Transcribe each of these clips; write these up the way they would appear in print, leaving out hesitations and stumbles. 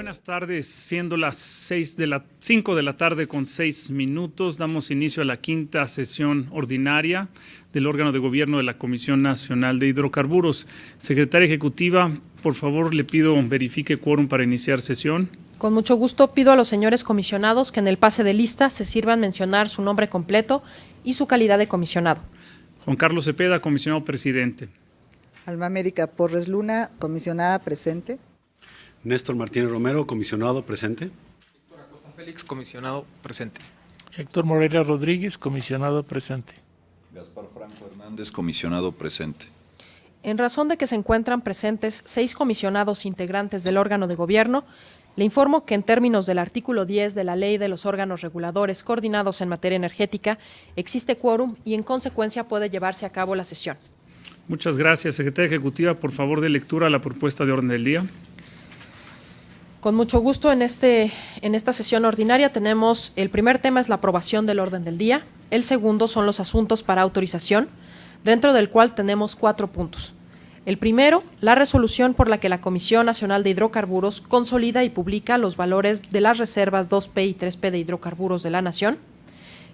buenas tardes. Siendo las 5 de la tarde con 6 minutos, damos inicio a la quinta sesión ordinaria del órgano de gobierno de la Comisión Nacional de Hidrocarburos. Secretaria Ejecutiva, por favor, le pido verifique quórum para iniciar sesión. Con mucho gusto pido a los señores comisionados que en el pase de lista se sirvan mencionar su nombre completo y su calidad de comisionado. Juan Carlos Cepeda, comisionado presidente. Alma América Porres Luna, comisionada presente. Néstor Martínez Romero, comisionado presente. Héctor Acosta Félix, comisionado presente. Héctor Moreira Rodríguez, comisionado presente. Gaspar Franco Hernández, comisionado presente. En razón de que se encuentran presentes 6 comisionados integrantes del órgano de gobierno, le informo que en términos del artículo 10 de la Ley de los Órganos Reguladores Coordinados en Materia Energética, existe quórum y en consecuencia puede llevarse a cabo la sesión. Muchas gracias. Secretaria Ejecutiva, por favor, de lectura a la propuesta de orden del día. Con mucho gusto, en esta sesión ordinaria tenemos, el primer tema es la aprobación del orden del día, el segundo son los asuntos para autorización, dentro del cual tenemos 4 puntos. El primero, la resolución por la que la Comisión Nacional de Hidrocarburos consolida y publica los valores de las reservas 2P y 3P de hidrocarburos de la Nación.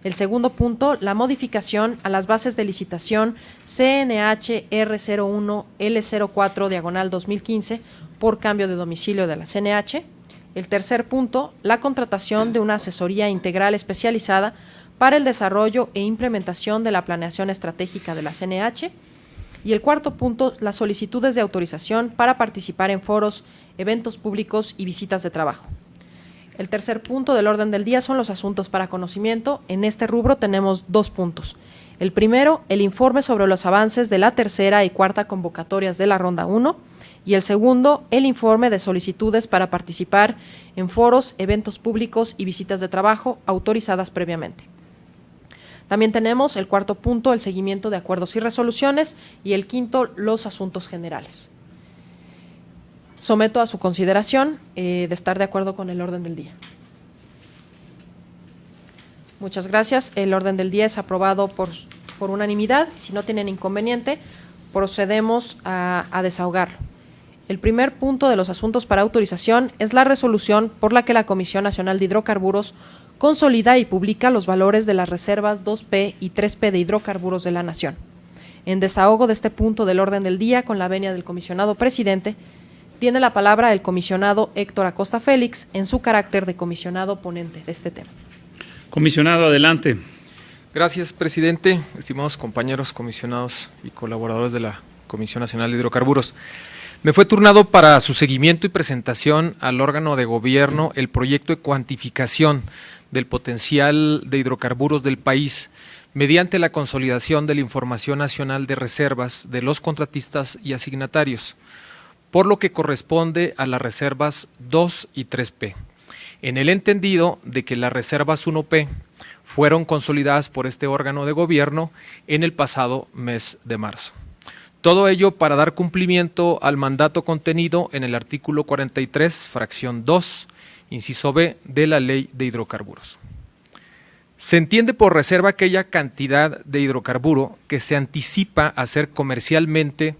El segundo punto, la modificación a las bases de licitación CNH R01 L04 diagonal 2015 por cambio de domicilio de la CNH. El tercer punto, la contratación de una asesoría integral especializada para el desarrollo e implementación de la planeación estratégica de la CNH. Y el cuarto punto, las solicitudes de autorización para participar en foros, eventos públicos y visitas de trabajo. El tercer punto del orden del día son los asuntos para conocimiento. En este rubro tenemos 2 puntos. El primero, el informe sobre los avances de la tercera y cuarta convocatorias de la Ronda 1. Y el segundo, el informe de solicitudes para participar en foros, eventos públicos y visitas de trabajo autorizadas previamente. También tenemos el cuarto punto, el seguimiento de acuerdos y resoluciones, y el quinto, los asuntos generales. Someto a su consideración de estar de acuerdo con el orden del día. Muchas gracias. El orden del día es aprobado por unanimidad. Si no tienen inconveniente, procedemos a desahogarlo. El primer punto de los asuntos para autorización es la resolución por la que la Comisión Nacional de Hidrocarburos consolida y publica los valores de las reservas 2P y 3P de hidrocarburos de la Nación. En desahogo de este punto del orden del día, con la venia del comisionado presidente, tiene la palabra el comisionado Héctor Acosta Félix en su carácter de comisionado ponente de este tema. Comisionado, adelante. Gracias, presidente, estimados compañeros comisionados y colaboradores de la Comisión Nacional de Hidrocarburos. Me fue turnado para su seguimiento y presentación al órgano de gobierno el proyecto de cuantificación del potencial de hidrocarburos del país mediante la consolidación de la información nacional de reservas de los contratistas y asignatarios, por lo que corresponde a las reservas 2 y 3P, en el entendido de que las reservas 1P fueron consolidadas por este órgano de gobierno en el pasado mes de marzo. Todo ello para dar cumplimiento al mandato contenido en el artículo 43, fracción 2, inciso B, de la Ley de Hidrocarburos. Se entiende por reserva aquella cantidad de hidrocarburo que se anticipa a ser comercialmente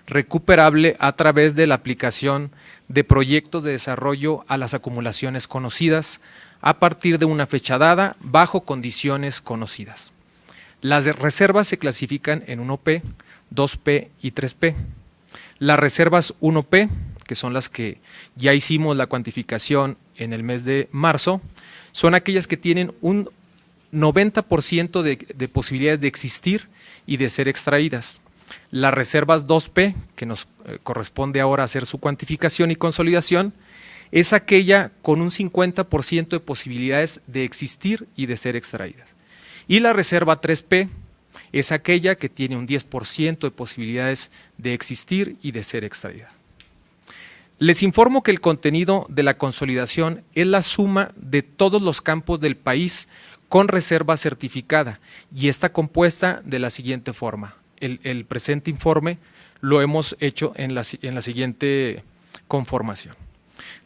recuperable a través de la aplicación de proyectos de desarrollo a las acumulaciones conocidas a partir de una fecha dada bajo condiciones conocidas. Las reservas se clasifican en 1P, 2P y 3P. Las reservas 1P, que son las que ya hicimos la cuantificación en el mes de marzo, son aquellas que tienen un 90% de posibilidades de existir y de ser extraídas. Las reservas 2P, que nos corresponde ahora hacer su cuantificación y consolidación, es aquella con un 50% de posibilidades de existir y de ser extraídas. Y la reserva 3P es aquella que tiene un 10% de posibilidades de existir y de ser extraída. Les informo que el contenido de la consolidación es la suma de todos los campos del país con reserva certificada y está compuesta de la siguiente forma. El presente informe lo hemos hecho en la siguiente conformación.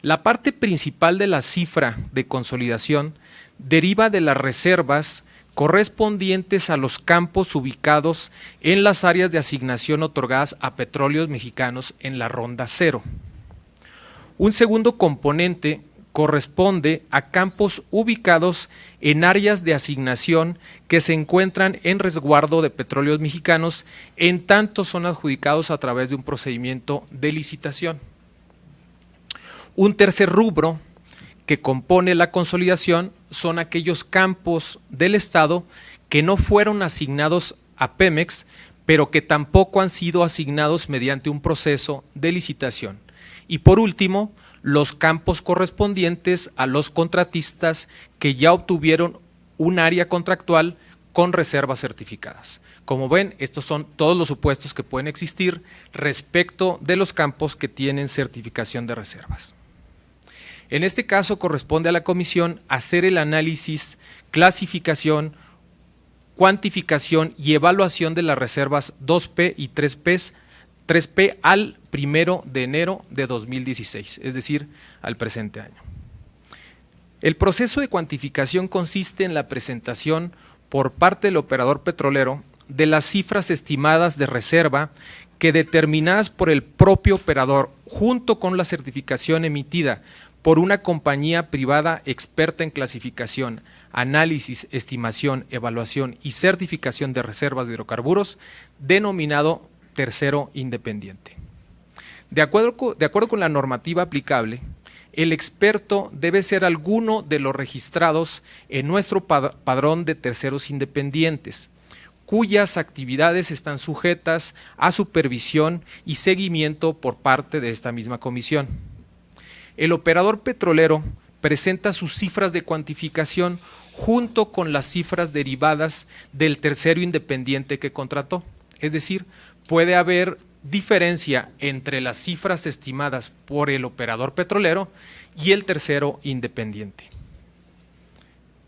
La parte principal de la cifra de consolidación deriva de las reservas correspondientes a los campos ubicados en las áreas de asignación otorgadas a Petróleos Mexicanos en la Ronda 0. Un segundo componente corresponde a campos ubicados en áreas de asignación que se encuentran en resguardo de petróleos mexicanos, en tanto son adjudicados a través de un procedimiento de licitación. Un tercer rubro que compone la consolidación son aquellos campos del Estado que no fueron asignados a Pemex, pero que tampoco han sido asignados mediante un proceso de licitación. Y por último, los campos correspondientes a los contratistas que ya obtuvieron un área contractual con reservas certificadas. Como ven, estos son todos los supuestos que pueden existir respecto de los campos que tienen certificación de reservas. En este caso corresponde a la comisión hacer el análisis, clasificación, cuantificación y evaluación de las reservas 2P y 3P al 1 de enero de 2016, es decir, al presente año. El proceso de cuantificación consiste en la presentación por parte del operador petrolero de las cifras estimadas de reserva que, determinadas por el propio operador junto con la certificación emitida por una compañía privada experta en clasificación, análisis, estimación, evaluación y certificación de reservas de hidrocarburos, denominado tercero independiente. De acuerdo con la normativa aplicable, el experto debe ser alguno de los registrados en nuestro padrón de terceros independientes, cuyas actividades están sujetas a supervisión y seguimiento por parte de esta misma comisión. El operador petrolero presenta sus cifras de cuantificación junto con las cifras derivadas del tercero independiente que contrató. Es decir, puede haber diferencia entre las cifras estimadas por el operador petrolero y el tercero independiente.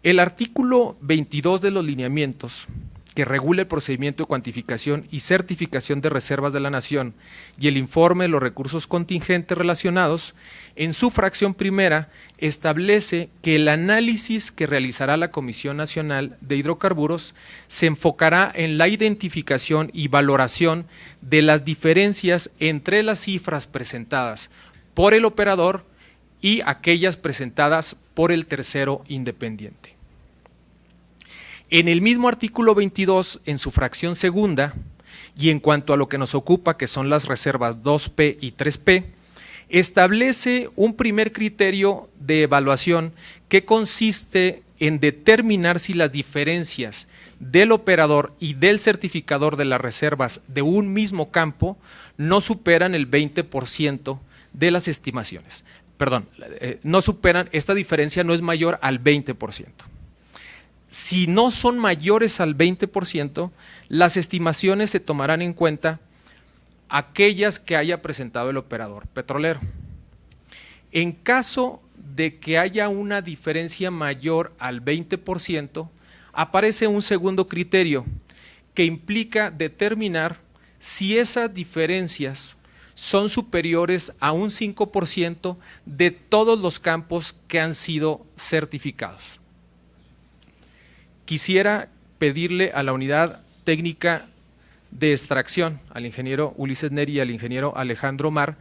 El artículo 22 de los lineamientos, que regula el procedimiento de cuantificación y certificación de reservas de la Nación, y el informe de los recursos contingentes relacionados, en su fracción primera establece que el análisis que realizará la Comisión Nacional de Hidrocarburos se enfocará en la identificación y valoración de las diferencias entre las cifras presentadas por el operador y aquellas presentadas por el tercero independiente. En el mismo artículo 22, en su fracción segunda, y en cuanto a lo que nos ocupa, que son las reservas 2P y 3P, establece un primer criterio de evaluación que consiste en determinar si las diferencias del operador y del certificador de las reservas de un mismo campo no superan el 20% de las estimaciones. Esta diferencia no es mayor al 20%. Si no son mayores al 20%, las estimaciones se tomarán en cuenta aquellas que haya presentado el operador petrolero. En caso de que haya una diferencia mayor al 20%, aparece un segundo criterio que implica determinar si esas diferencias son superiores a un 5% de todos los campos que han sido certificados. Quisiera pedirle a la unidad técnica de extracción, al ingeniero Ulises Neri y al ingeniero Alejandro Mar,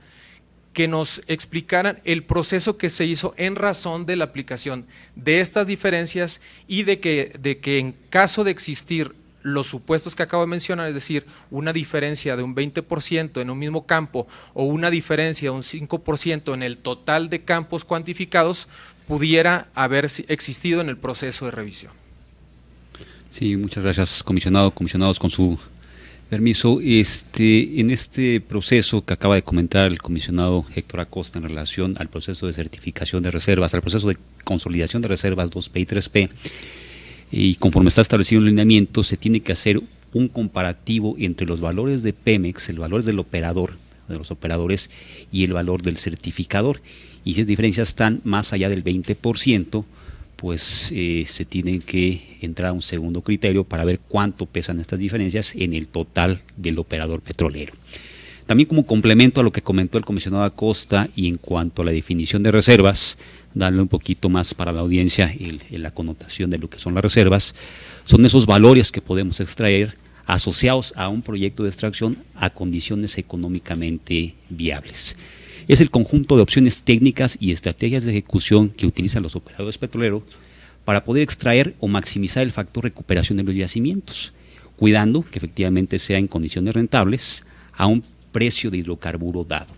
que nos explicaran el proceso que se hizo en razón de la aplicación de estas diferencias y de que en caso de existir los supuestos que acabo de mencionar, es decir, una diferencia de un 20% en un mismo campo o una diferencia de un 5% en el total de campos cuantificados, pudiera haber existido en el proceso de revisión. Sí, muchas gracias, comisionados, con su permiso. En este proceso que acaba de comentar el comisionado Héctor Acosta en relación al proceso de certificación de reservas, al proceso de consolidación de reservas 2P y 3P, y conforme está establecido el lineamiento, se tiene que hacer un comparativo entre los valores de Pemex, el valor del operador, de los operadores, y el valor del certificador. Y si esas diferencias están más allá del 20%, pues se tiene que entrar a un segundo criterio para ver cuánto pesan estas diferencias en el total del operador petrolero. También, como complemento a lo que comentó el comisionado Acosta, y en cuanto a la definición de reservas, darle un poquito más para la audiencia la connotación de lo que son las reservas, son esos valores que podemos extraer asociados a un proyecto de extracción a condiciones económicamente viables. es el conjunto de opciones técnicas y estrategias de ejecución que utilizan los operadores petroleros para poder extraer o maximizar el factor recuperación de los yacimientos, cuidando que efectivamente sea en condiciones rentables a un precio de hidrocarburo dado,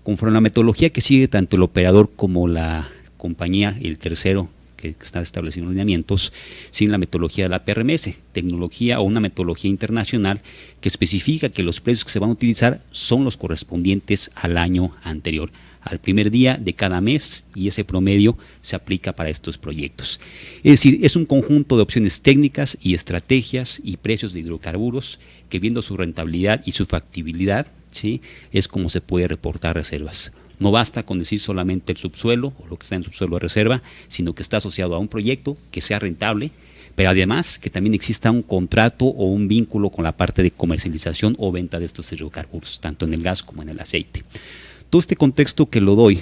conforme a la metodología que sigue tanto el operador como la compañía, el tercero que está estableciendo lineamientos, sin la metodología de la PRMS, tecnología o una metodología internacional que especifica que los precios que se van a utilizar son los correspondientes al año anterior, al primer día de cada mes, y ese promedio se aplica para estos proyectos. Es decir, es un conjunto de opciones técnicas y estrategias y precios de hidrocarburos que, viendo su rentabilidad y su factibilidad, ¿sí?, es como se puede reportar reservas. No basta con decir solamente el subsuelo o lo que está en subsuelo de reserva, sino que está asociado a un proyecto que sea rentable, pero además que también exista un contrato o un vínculo con la parte de comercialización o venta de estos hidrocarburos, tanto en el gas como en el aceite. Todo este contexto que lo doy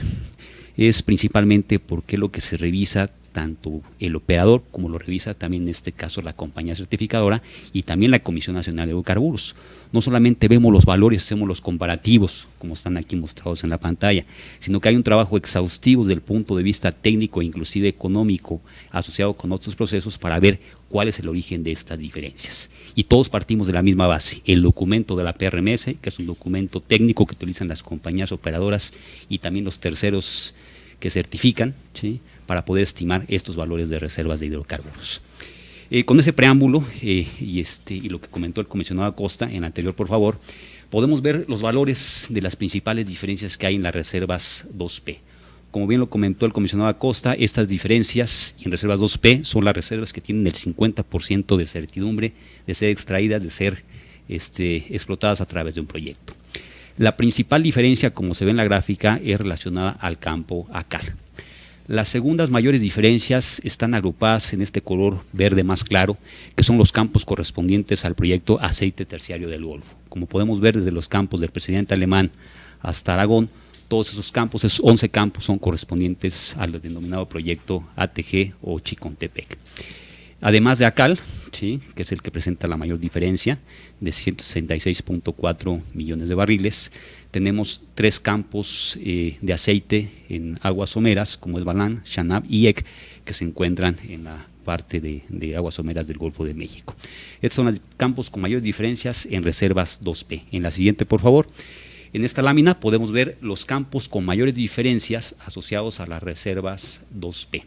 es principalmente porque lo que se revisa tanto el operador como lo revisa también en este caso la compañía certificadora y también la Comisión Nacional de Hidrocarburos. No solamente vemos los valores, hacemos los comparativos, como están aquí mostrados en la pantalla, sino que hay un trabajo exhaustivo desde el punto de vista técnico e inclusive económico asociado con otros procesos para ver cuál es el origen de estas diferencias. Y todos partimos de la misma base, el documento de la PRMS, que es un documento técnico que utilizan las compañías operadoras y también los terceros que certifican, ¿sí?, para poder estimar estos valores de reservas de hidrocarburos. Con ese preámbulo y lo que comentó el comisionado Acosta en anterior, por favor, podemos ver los valores de las principales diferencias que hay en las reservas 2P. Como bien lo comentó el comisionado Acosta, estas diferencias en reservas 2P son las reservas que tienen el 50% de certidumbre de ser extraídas, de ser explotadas a través de un proyecto. La principal diferencia, como se ve en la gráfica, es relacionada al campo ACAL. Las segundas mayores diferencias están agrupadas en este color verde más claro, que son los campos correspondientes al proyecto Aceite Terciario del Golfo. Como podemos ver desde los campos del presidente alemán hasta Aragón, todos esos campos, esos 11 campos, son correspondientes al denominado proyecto ATG o Chicontepec. Además de ACAL, ¿sí?, que es el que presenta la mayor diferencia, de 166.4 millones de barriles, tenemos 3 campos de aceite en aguas someras, como es Balán, Xanab y EC, que se encuentran en la parte de aguas someras del Golfo de México. Estos son los campos con mayores diferencias en reservas 2P. En la siguiente, por favor. En esta lámina podemos ver los campos con mayores diferencias asociados a las reservas 2P.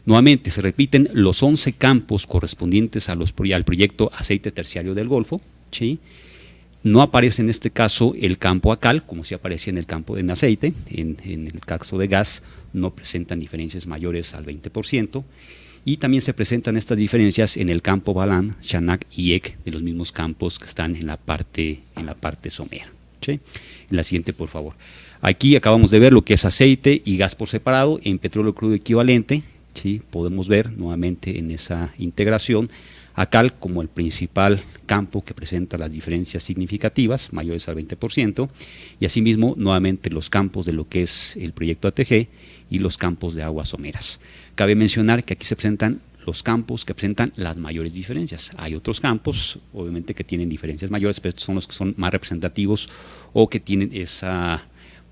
Nuevamente se repiten los 11 campos correspondientes al proyecto Aceite Terciario del Golfo, ¿sí? No aparece en este caso el campo ACAL, como si aparecía en el campo de aceite. En el caso de gas no presentan diferencias mayores al 20%, y también se presentan estas diferencias en el campo Balán, Xanac y EC, de los mismos campos que están en la parte somera, ¿sí? En la siguiente, por favor. Aquí acabamos de ver lo que es aceite y gas por separado en petróleo crudo equivalente, ¿sí? Podemos ver nuevamente en esa integración ACAL como el principal campo que presenta las diferencias significativas, mayores al 20%, y asimismo nuevamente los campos de lo que es el proyecto ATG y los campos de aguas someras. Cabe mencionar que aquí se presentan los campos que presentan las mayores diferencias. Hay otros campos, obviamente, que tienen diferencias mayores, pero estos son los que son más representativos o que tienen ese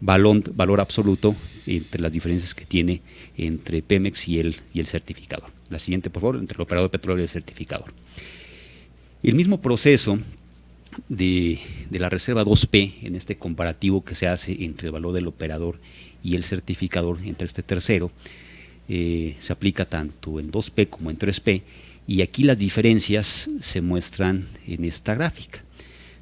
valor absoluto entre las diferencias que tiene entre Pemex y el certificador. La siguiente, por favor, entre el operador de petróleo y el certificador. El mismo proceso de la reserva 2P, en este comparativo que se hace entre el valor del operador y el certificador, entre este tercero, se aplica tanto en 2P como en 3P, y aquí las diferencias se muestran en esta gráfica.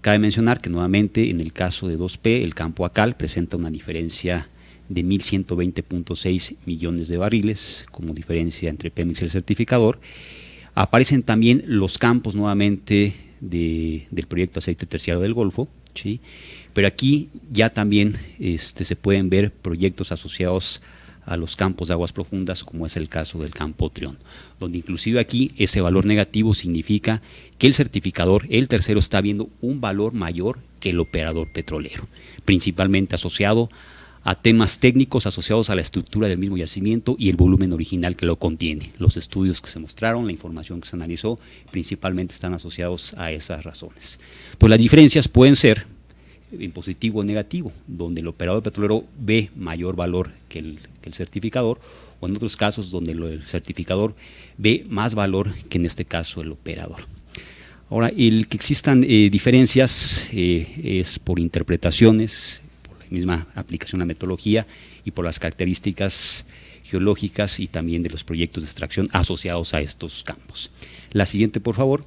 Cabe mencionar que nuevamente en el caso de 2P, el campo ACAL presenta una diferencia de 1.120.6 millones de barriles como diferencia entre Pemex y el certificador. Aparecen también los campos nuevamente del proyecto Aceite Terciario del Golfo, ¿sí? Pero aquí ya también se pueden ver proyectos asociados a los campos de aguas profundas, como es el caso del campo Trión, donde inclusive aquí ese valor negativo significa que el certificador, el tercero, está viendo un valor mayor que el operador petrolero, principalmente asociado a temas técnicos asociados a la estructura del mismo yacimiento y el volumen original que lo contiene. Los estudios que se mostraron, la información que se analizó, principalmente están asociados a esas razones. Pues las diferencias pueden ser en positivo o negativo, donde el operador petrolero ve mayor valor que el certificador, o en otros casos donde el certificador ve más valor que en este caso el operador. Ahora, el que existan diferencias es por interpretaciones, por la misma aplicación de la metodología y por las características geológicas y también de los proyectos de extracción asociados a estos campos. La siguiente, por favor.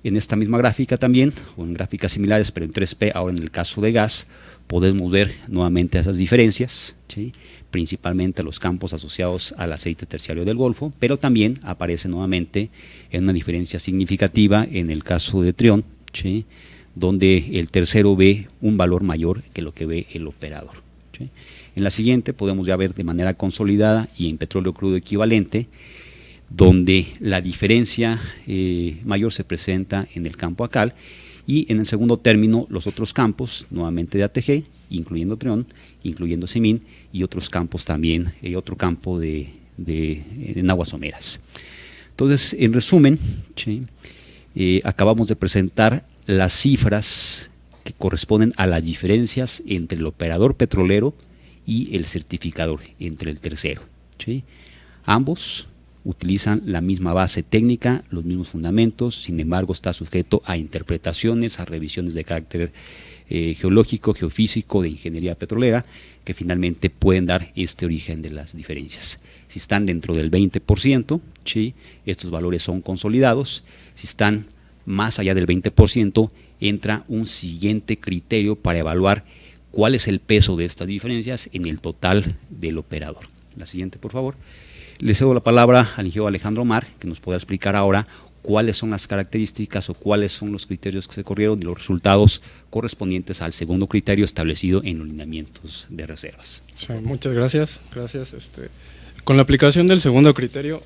En esta misma gráfica también, o en gráficas similares, pero en 3P, ahora en el caso de gas, podemos ver nuevamente esas diferencias, ¿sí? Principalmente los campos asociados al aceite terciario del Golfo, pero también aparece nuevamente en una diferencia significativa en el caso de Trión, ¿sí? Donde el tercero ve un valor mayor que lo que ve el operador, ¿sí? En la siguiente podemos ya ver de manera consolidada y en petróleo crudo equivalente, donde la diferencia mayor se presenta en el campo ACAL, y en el segundo término los otros campos, nuevamente de ATG, incluyendo Trión, incluyendo Simín, y otros campos también, otro campo en aguas someras. Entonces, en resumen, ¿sí? Acabamos de presentar las cifras que corresponden a las diferencias entre el operador petrolero y el certificador, entre el tercero, ¿sí? Ambos utilizan la misma base técnica, los mismos fundamentos, sin embargo está sujeto a interpretaciones, a revisiones de carácter geológico, geofísico, de ingeniería petrolera, que finalmente pueden dar este origen de las diferencias. Si están dentro del 20%, ¿sí? Estos valores son consolidados. Si están más allá del 20%, entra un siguiente criterio para evaluar cuál es el peso de estas diferencias en el total del operador. La siguiente, por favor. Le cedo la palabra al ingeniero Alejandro Omar, que nos pueda explicar ahora cuáles son las características o cuáles son los criterios que se corrieron y los resultados correspondientes al segundo criterio establecido en los lineamientos de reservas. Sí, muchas gracias. Con la aplicación del segundo criterio,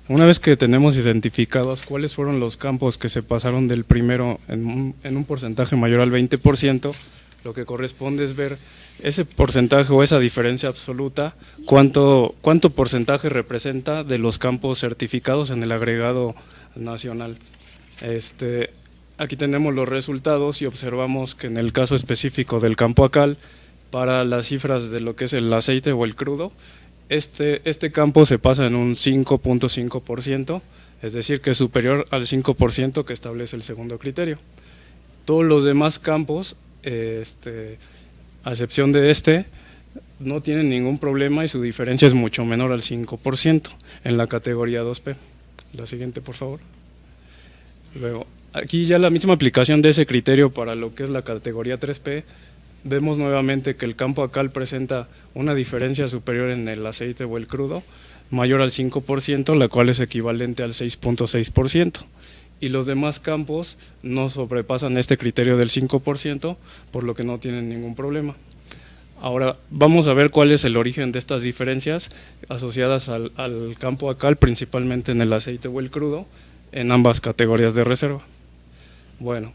una vez que tenemos identificados cuáles fueron los campos que se pasaron del primero en un porcentaje mayor al 20%, lo que corresponde es ver ese porcentaje o esa diferencia absoluta, cuánto porcentaje representa de los campos certificados en el agregado nacional. Aquí tenemos los resultados y observamos que en el caso específico del campo ACAL, para las cifras de lo que es el aceite o el crudo, este campo se pasa en un 5.5%, es decir, que es superior al 5% que establece el segundo criterio. Todos los demás campos, a excepción de no tienen ningún problema y su diferencia es mucho menor al 5% en la categoría 2P. La siguiente, por favor. Luego, aquí ya la misma aplicación de ese criterio para lo que es la categoría 3P, vemos nuevamente que el campo ACAL presenta una diferencia superior en el aceite o el crudo, mayor al 5%, la cual es equivalente al 6.6%. Y los demás campos no sobrepasan este criterio del 5%, por lo que no tienen ningún problema. Ahora vamos a ver cuál es el origen de estas diferencias asociadas al campo ACAL, principalmente en el aceite o el crudo, en ambas categorías de reserva. Bueno,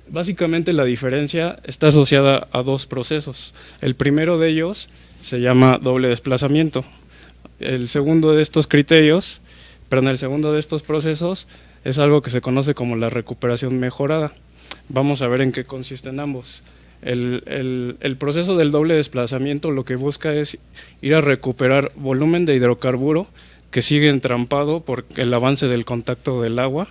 básicamente la diferencia está asociada a dos procesos. El primero de ellos se llama doble desplazamiento. El segundo de estos procesos es algo que se conoce como la recuperación mejorada. Vamos a ver en qué consisten ambos. El proceso del doble desplazamiento lo que busca es ir a recuperar volumen de hidrocarburo que sigue entrampado por el avance del contacto del agua,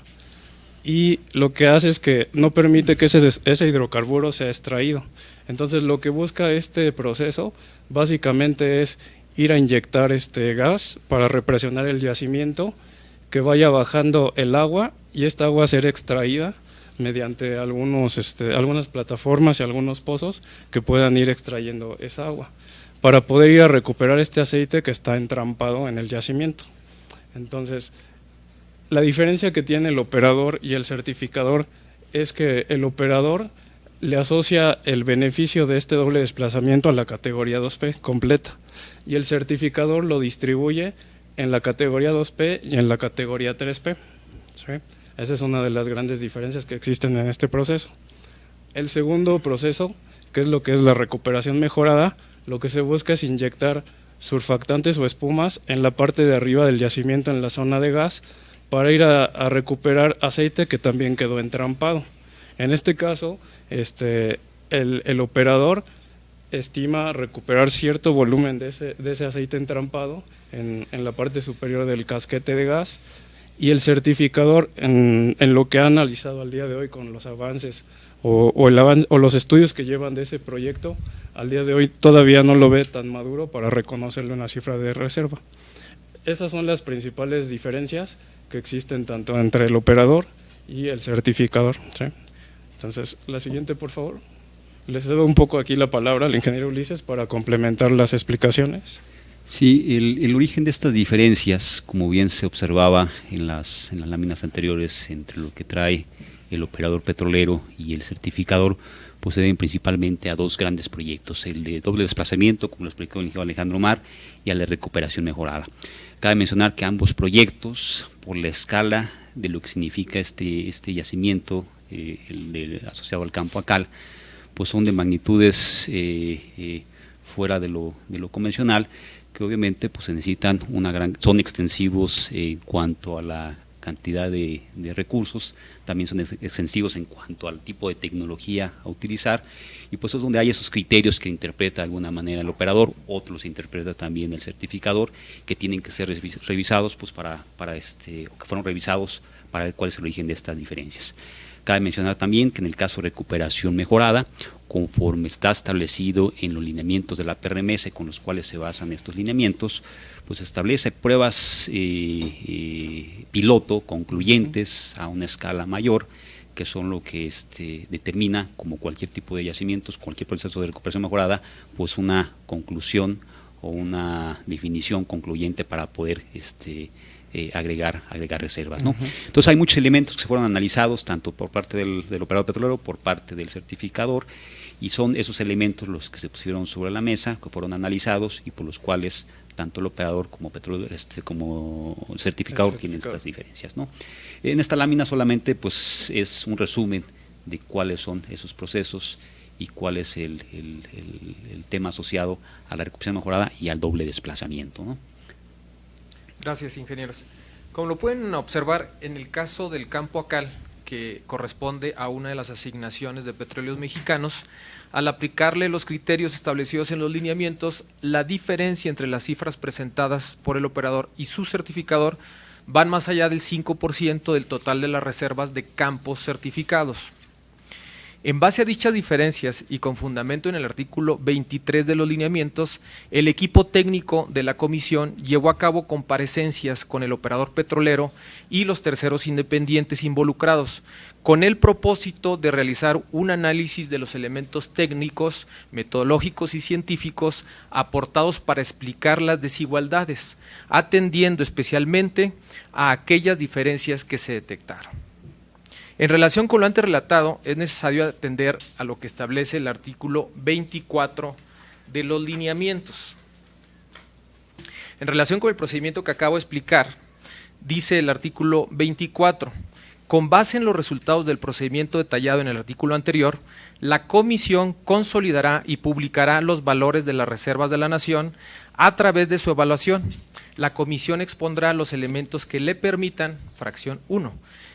y lo que hace es que no permite que ese hidrocarburo sea extraído. Entonces lo que busca este proceso básicamente es ir a inyectar gas para represionar el yacimiento, que vaya bajando el agua y esta agua ser extraída mediante algunas plataformas y algunos pozos que puedan ir extrayendo esa agua para poder ir a recuperar este aceite que está entrampado en el yacimiento. Entonces, la diferencia que tiene el operador y el certificador es que el operador le asocia el beneficio de este doble desplazamiento a la categoría 2P completa, y el certificador lo distribuye en la categoría 2P y en la categoría 3P. ¿Sí? Esa es una de las grandes diferencias que existen en este proceso. El segundo proceso, que es lo que es la recuperación mejorada, lo que se busca es inyectar surfactantes o espumas en la parte de arriba del yacimiento, en la zona de gas, para ir a recuperar aceite que también quedó entrampado. En este caso, el operador estima recuperar cierto volumen de ese aceite entrampado en la parte superior del casquete de gas, y el certificador, en lo que ha analizado al día de hoy con los avances o los estudios que llevan de ese proyecto, al día de hoy todavía no lo ve tan maduro para reconocerlo en la cifra de reserva. Esas son las principales diferencias que existen tanto entre el operador y el certificador, ¿sí? Entonces, la siguiente, por favor. Les cedo un poco aquí la palabra al ingeniero Ulises para complementar las explicaciones. Sí, el origen de estas diferencias, como bien se observaba en las láminas anteriores, entre lo que trae el operador petrolero y el certificador, pues se deben principalmente a dos grandes proyectos, el de doble desplazamiento, como lo explicó el ingeniero Alejandro Mar, y al de recuperación mejorada. Cabe mencionar que ambos proyectos, por la escala de lo que significa este yacimiento, asociado al campo ACAL, pues son de magnitudes fuera de lo convencional, que obviamente pues se necesitan son extensivos en cuanto a la cantidad de recursos, también son extensivos en cuanto al tipo de tecnología a utilizar, y pues es donde hay esos criterios que interpreta de alguna manera el operador, otros interpreta también el certificador, que tienen que ser revisados pues o que fueron revisados para ver cuál es el origen de estas diferencias. Cabe mencionar también que en el caso de recuperación mejorada, conforme está establecido en los lineamientos de la PRMS con los cuales se basan estos lineamientos, pues establece pruebas piloto concluyentes a una escala mayor, que son lo que determina, como cualquier tipo de yacimientos, cualquier proceso de recuperación mejorada, pues una conclusión o una definición concluyente para poder agregar reservas, ¿no? Entonces hay muchos elementos que se fueron analizados tanto por parte del operador petrolero, por parte del certificador, y son esos elementos los que se pusieron sobre la mesa, que fueron analizados y por los cuales tanto el operador como como el certificador tienen estas diferencias, ¿no? En esta lámina solamente pues es un resumen de cuáles son esos procesos y cuál es el tema asociado a la recuperación mejorada y al doble desplazamiento, ¿no? Gracias, ingenieros. Como lo pueden observar, en el caso del campo ACAL, que corresponde a una de las asignaciones de Petróleos Mexicanos, al aplicarle los criterios establecidos en los lineamientos, la diferencia entre las cifras presentadas por el operador y su certificador van más allá del 5% del total de las reservas de campos certificados. En base a dichas diferencias y con fundamento en el artículo 23 de los lineamientos, el equipo técnico de la comisión llevó a cabo comparecencias con el operador petrolero y los terceros independientes involucrados, con el propósito de realizar un análisis de los elementos técnicos, metodológicos y científicos aportados para explicar las desigualdades, atendiendo especialmente a aquellas diferencias que se detectaron. En relación con lo antes relatado, es necesario atender a lo que establece el artículo 24 de los lineamientos. En relación con el procedimiento que acabo de explicar, dice el artículo 24, con base en los resultados del procedimiento detallado en el artículo anterior, la comisión consolidará y publicará los valores de las reservas de la nación a través de su evaluación. La comisión expondrá los elementos que le permitan, fracción 1,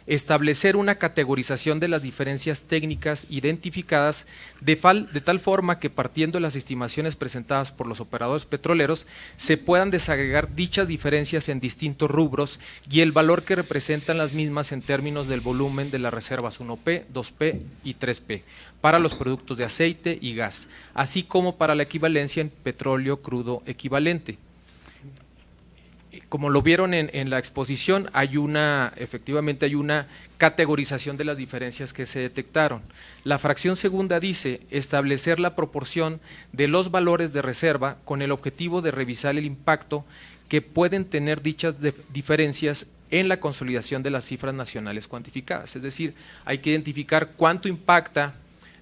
establecer una categorización de las diferencias técnicas identificadas de tal forma que, partiendo de las estimaciones presentadas por los operadores petroleros, se puedan desagregar dichas diferencias en distintos rubros y el valor que representan las mismas en términos del volumen de las reservas 1P, 2P y 3P para los productos de aceite y gas, así como para la equivalencia en petróleo crudo equivalente. Como lo vieron en la exposición, efectivamente hay una categorización de las diferencias que se detectaron. La fracción segunda dice establecer la proporción de los valores de reserva con el objetivo de revisar el impacto que pueden tener dichas diferencias en la consolidación de las cifras nacionales cuantificadas. Es decir, hay que identificar cuánto impacta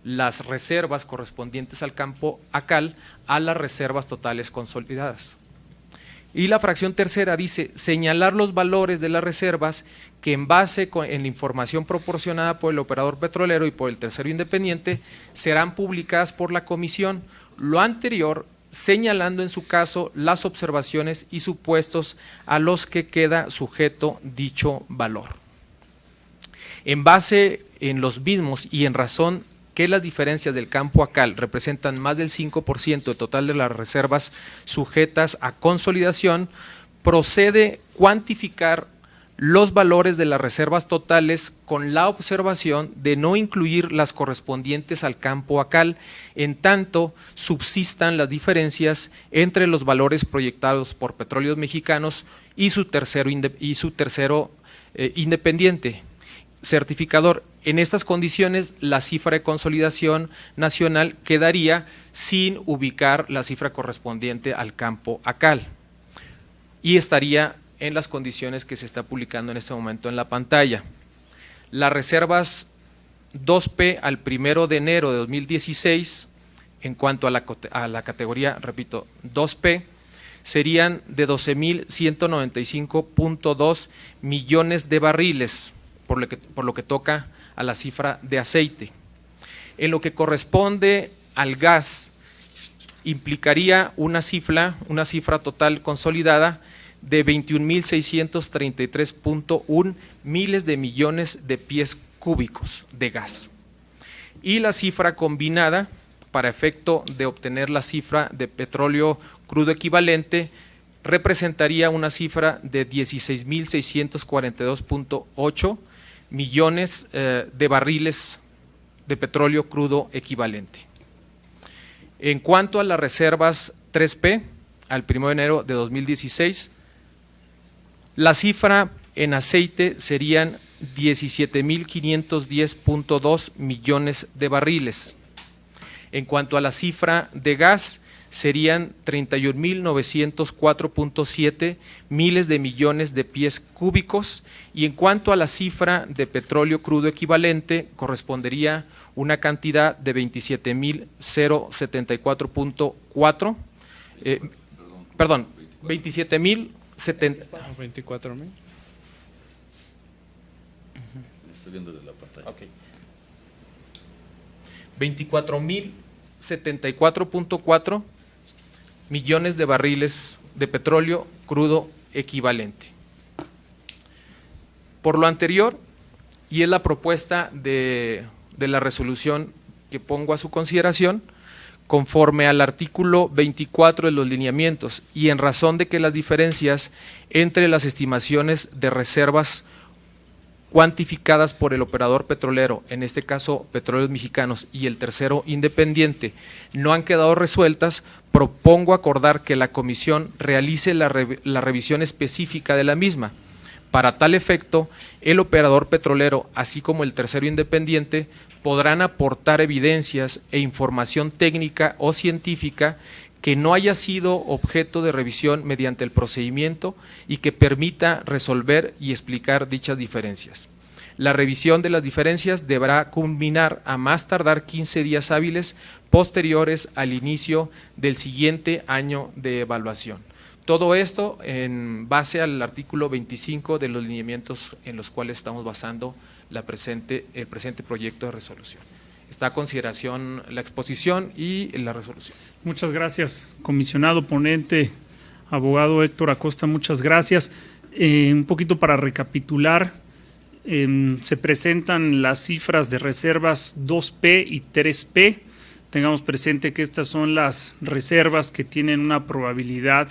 las reservas correspondientes al campo ACAL a las reservas totales consolidadas. Y la fracción tercera dice señalar los valores de las reservas que en base en la información proporcionada por el operador petrolero y por el tercero independiente serán publicadas por la comisión, lo anterior señalando en su caso las observaciones y supuestos a los que queda sujeto dicho valor. En base en los mismos y en razón que las diferencias del campo ACAL representan más del 5% del total de las reservas sujetas a consolidación, procede cuantificar los valores de las reservas totales con la observación de no incluir las correspondientes al campo ACAL, en tanto subsistan las diferencias entre los valores proyectados por Petróleos Mexicanos y su tercero independiente certificador. En estas condiciones, la cifra de consolidación nacional quedaría sin ubicar la cifra correspondiente al campo ACAL y estaría en las condiciones que se está publicando en este momento en la pantalla. Las reservas 2P al 1 de enero de 2016, en cuanto a la categoría, repito, 2P, serían de 12.195.2 millones de barriles, por lo que toca a la cifra de aceite. En lo que corresponde al gas, implicaría una cifra total consolidada de 21.633.1 miles de millones de pies cúbicos de gas. Y la cifra combinada, para efecto de obtener la cifra de petróleo crudo equivalente, representaría una cifra de 16.642.8 millones de barriles de petróleo crudo equivalente. En cuanto a las reservas 3P, al 1 de enero de 2016, la cifra en aceite serían 17.510.2 millones de barriles. En cuanto a la cifra de gas, serían 31.904.7 miles de millones de pies cúbicos, y en cuanto a la cifra de petróleo crudo equivalente, correspondería una cantidad de 27.074.4, 27.000 24.000. Estoy viendo de la pantalla. Okay. 24.074.4 millones de barriles de petróleo crudo equivalente. Por lo anterior, y es la propuesta de la resolución que pongo a su consideración, conforme al artículo 24 de los lineamientos, y en razón de que las diferencias entre las estimaciones de reservas cuantificadas por el operador petrolero, en este caso Petróleos Mexicanos, y el tercero independiente, no han quedado resueltas, propongo acordar que la comisión realice la revisión específica de la misma. Para tal efecto, el operador petrolero, así como el tercero independiente, podrán aportar evidencias e información técnica o científica que no haya sido objeto de revisión mediante el procedimiento y que permita resolver y explicar dichas diferencias. La revisión de las diferencias deberá culminar a más tardar 15 días hábiles posteriores al inicio del siguiente año de evaluación. Todo esto en base al artículo 25 de los lineamientos en los cuales estamos basando el presente proyecto de resolución. Está a consideración la exposición y la resolución. Muchas gracias, comisionado ponente, abogado Héctor Acosta, muchas gracias. Un poquito para recapitular, se presentan las cifras de reservas 2P y 3P. Tengamos presente que estas son las reservas que tienen una probabilidad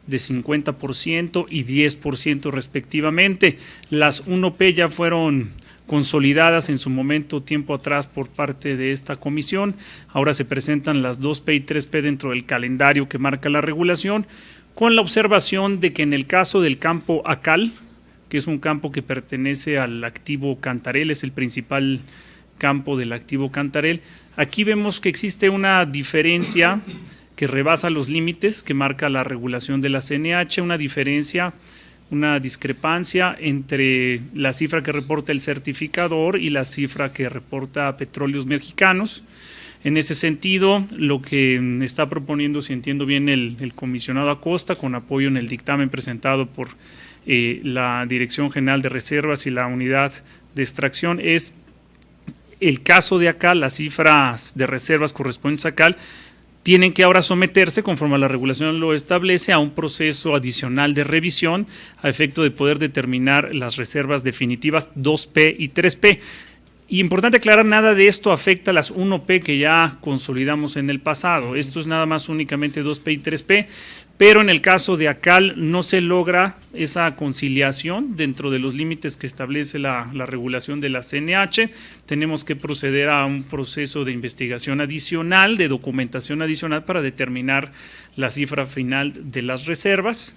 de 50% y 10% respectivamente. Las 1P ya fueron consolidadas en su momento, tiempo atrás, por parte de esta comisión. Ahora se presentan las 2P y 3P dentro del calendario que marca la regulación, con la observación de que en el caso del campo ACAL, que es un campo que pertenece al activo Cantarell, es el principal campo del activo Cantarell, aquí vemos que existe una diferencia que rebasa los límites que marca la regulación de la CNH, una discrepancia entre la cifra que reporta el certificador y la cifra que reporta Petróleos Mexicanos. En ese sentido, lo que está proponiendo, si entiendo bien, el comisionado Acosta, con apoyo en el dictamen presentado por la Dirección General de Reservas y la Unidad de Extracción, es el caso de ACAL, las cifras de reservas correspondientes a ACAL, tienen que ahora someterse, conforme a la regulación lo establece, a un proceso adicional de revisión a efecto de poder determinar las reservas definitivas 2P y 3P. Y importante aclarar, nada de esto afecta a las 1P que ya consolidamos en el pasado. Esto es nada más únicamente 2P y 3P, pero en el caso de ACAL no se logra esa conciliación dentro de los límites que establece la regulación de la CNH. Tenemos que proceder a un proceso de investigación adicional, de documentación adicional para determinar la cifra final de las reservas.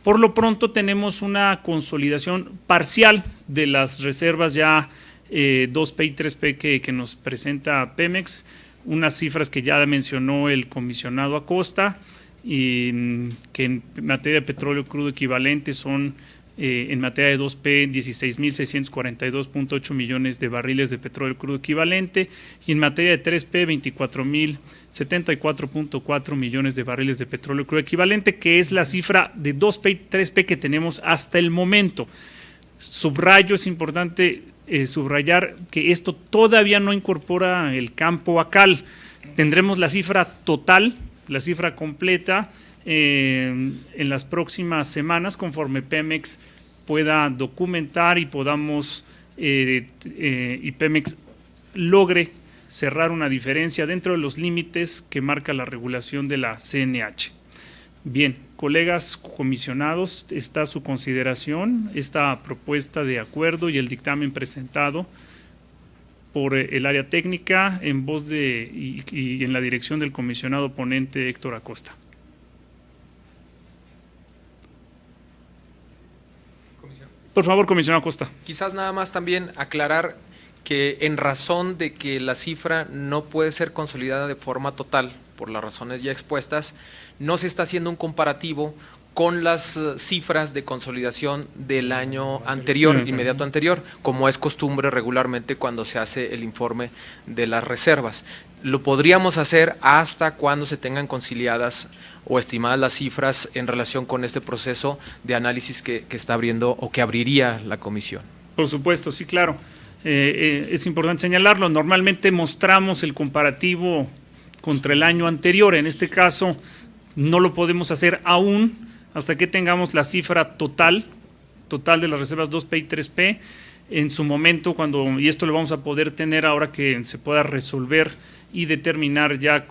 Por lo pronto tenemos una consolidación parcial de las reservas ya 2P y 3P que nos presenta Pemex, unas cifras que ya mencionó el comisionado Acosta, y que en materia de petróleo crudo equivalente son en materia de 2P 16.642.8 millones de barriles de petróleo crudo equivalente, y en materia de 3P 24.074.4 millones de barriles de petróleo crudo equivalente, que es la cifra de 2P y 3P que tenemos hasta el momento. Subrayo, es importante subrayar que esto todavía no incorpora el campo ACAL. Tendremos la cifra total, la cifra completa en las próximas semanas, conforme Pemex pueda documentar y podamos y Pemex logre cerrar una diferencia dentro de los límites que marca la regulación de la CNH. Bien, colegas comisionados, está a su consideración esta propuesta de acuerdo y el dictamen presentado por el área técnica en voz y en la dirección del comisionado ponente Héctor Acosta. Por favor, comisionado Acosta. Quizás nada más también aclarar que en razón de que la cifra no puede ser consolidada de forma total, por las razones ya expuestas, no se está haciendo un comparativo con las cifras de consolidación del año anterior, inmediato anterior, como es costumbre regularmente cuando se hace el informe de las reservas. Lo podríamos hacer hasta cuando se tengan conciliadas o estimadas las cifras en relación con este proceso de análisis que está abriendo o que abriría la comisión. Por supuesto, sí, claro. Es importante señalarlo. Normalmente mostramos el comparativo contra el año anterior. En este caso no lo podemos hacer aún hasta que tengamos la cifra total de las reservas 2P y 3P. En su momento, y esto lo vamos a poder tener ahora que se pueda resolver y determinar ya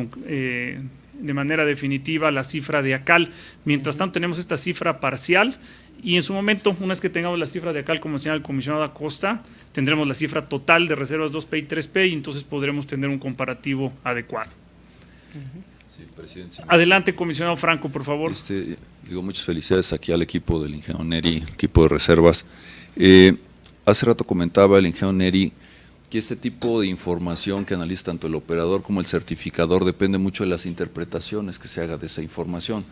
de manera definitiva la cifra de ACAL. Mientras tanto tenemos esta cifra parcial y en su momento, una vez que tengamos la cifra de ACAL, como señala el comisionado Acosta, tendremos la cifra total de reservas 2P y 3P y entonces podremos tener un comparativo adecuado. Sí, presidente. Adelante, comisionado Franco, por favor. Muchas felicidades aquí al equipo del ingeniero Neri, equipo de reservas. Hace rato comentaba el ingeniero Neri que este tipo de información que analiza tanto el operador como el certificador depende mucho de las interpretaciones que se haga de esa información.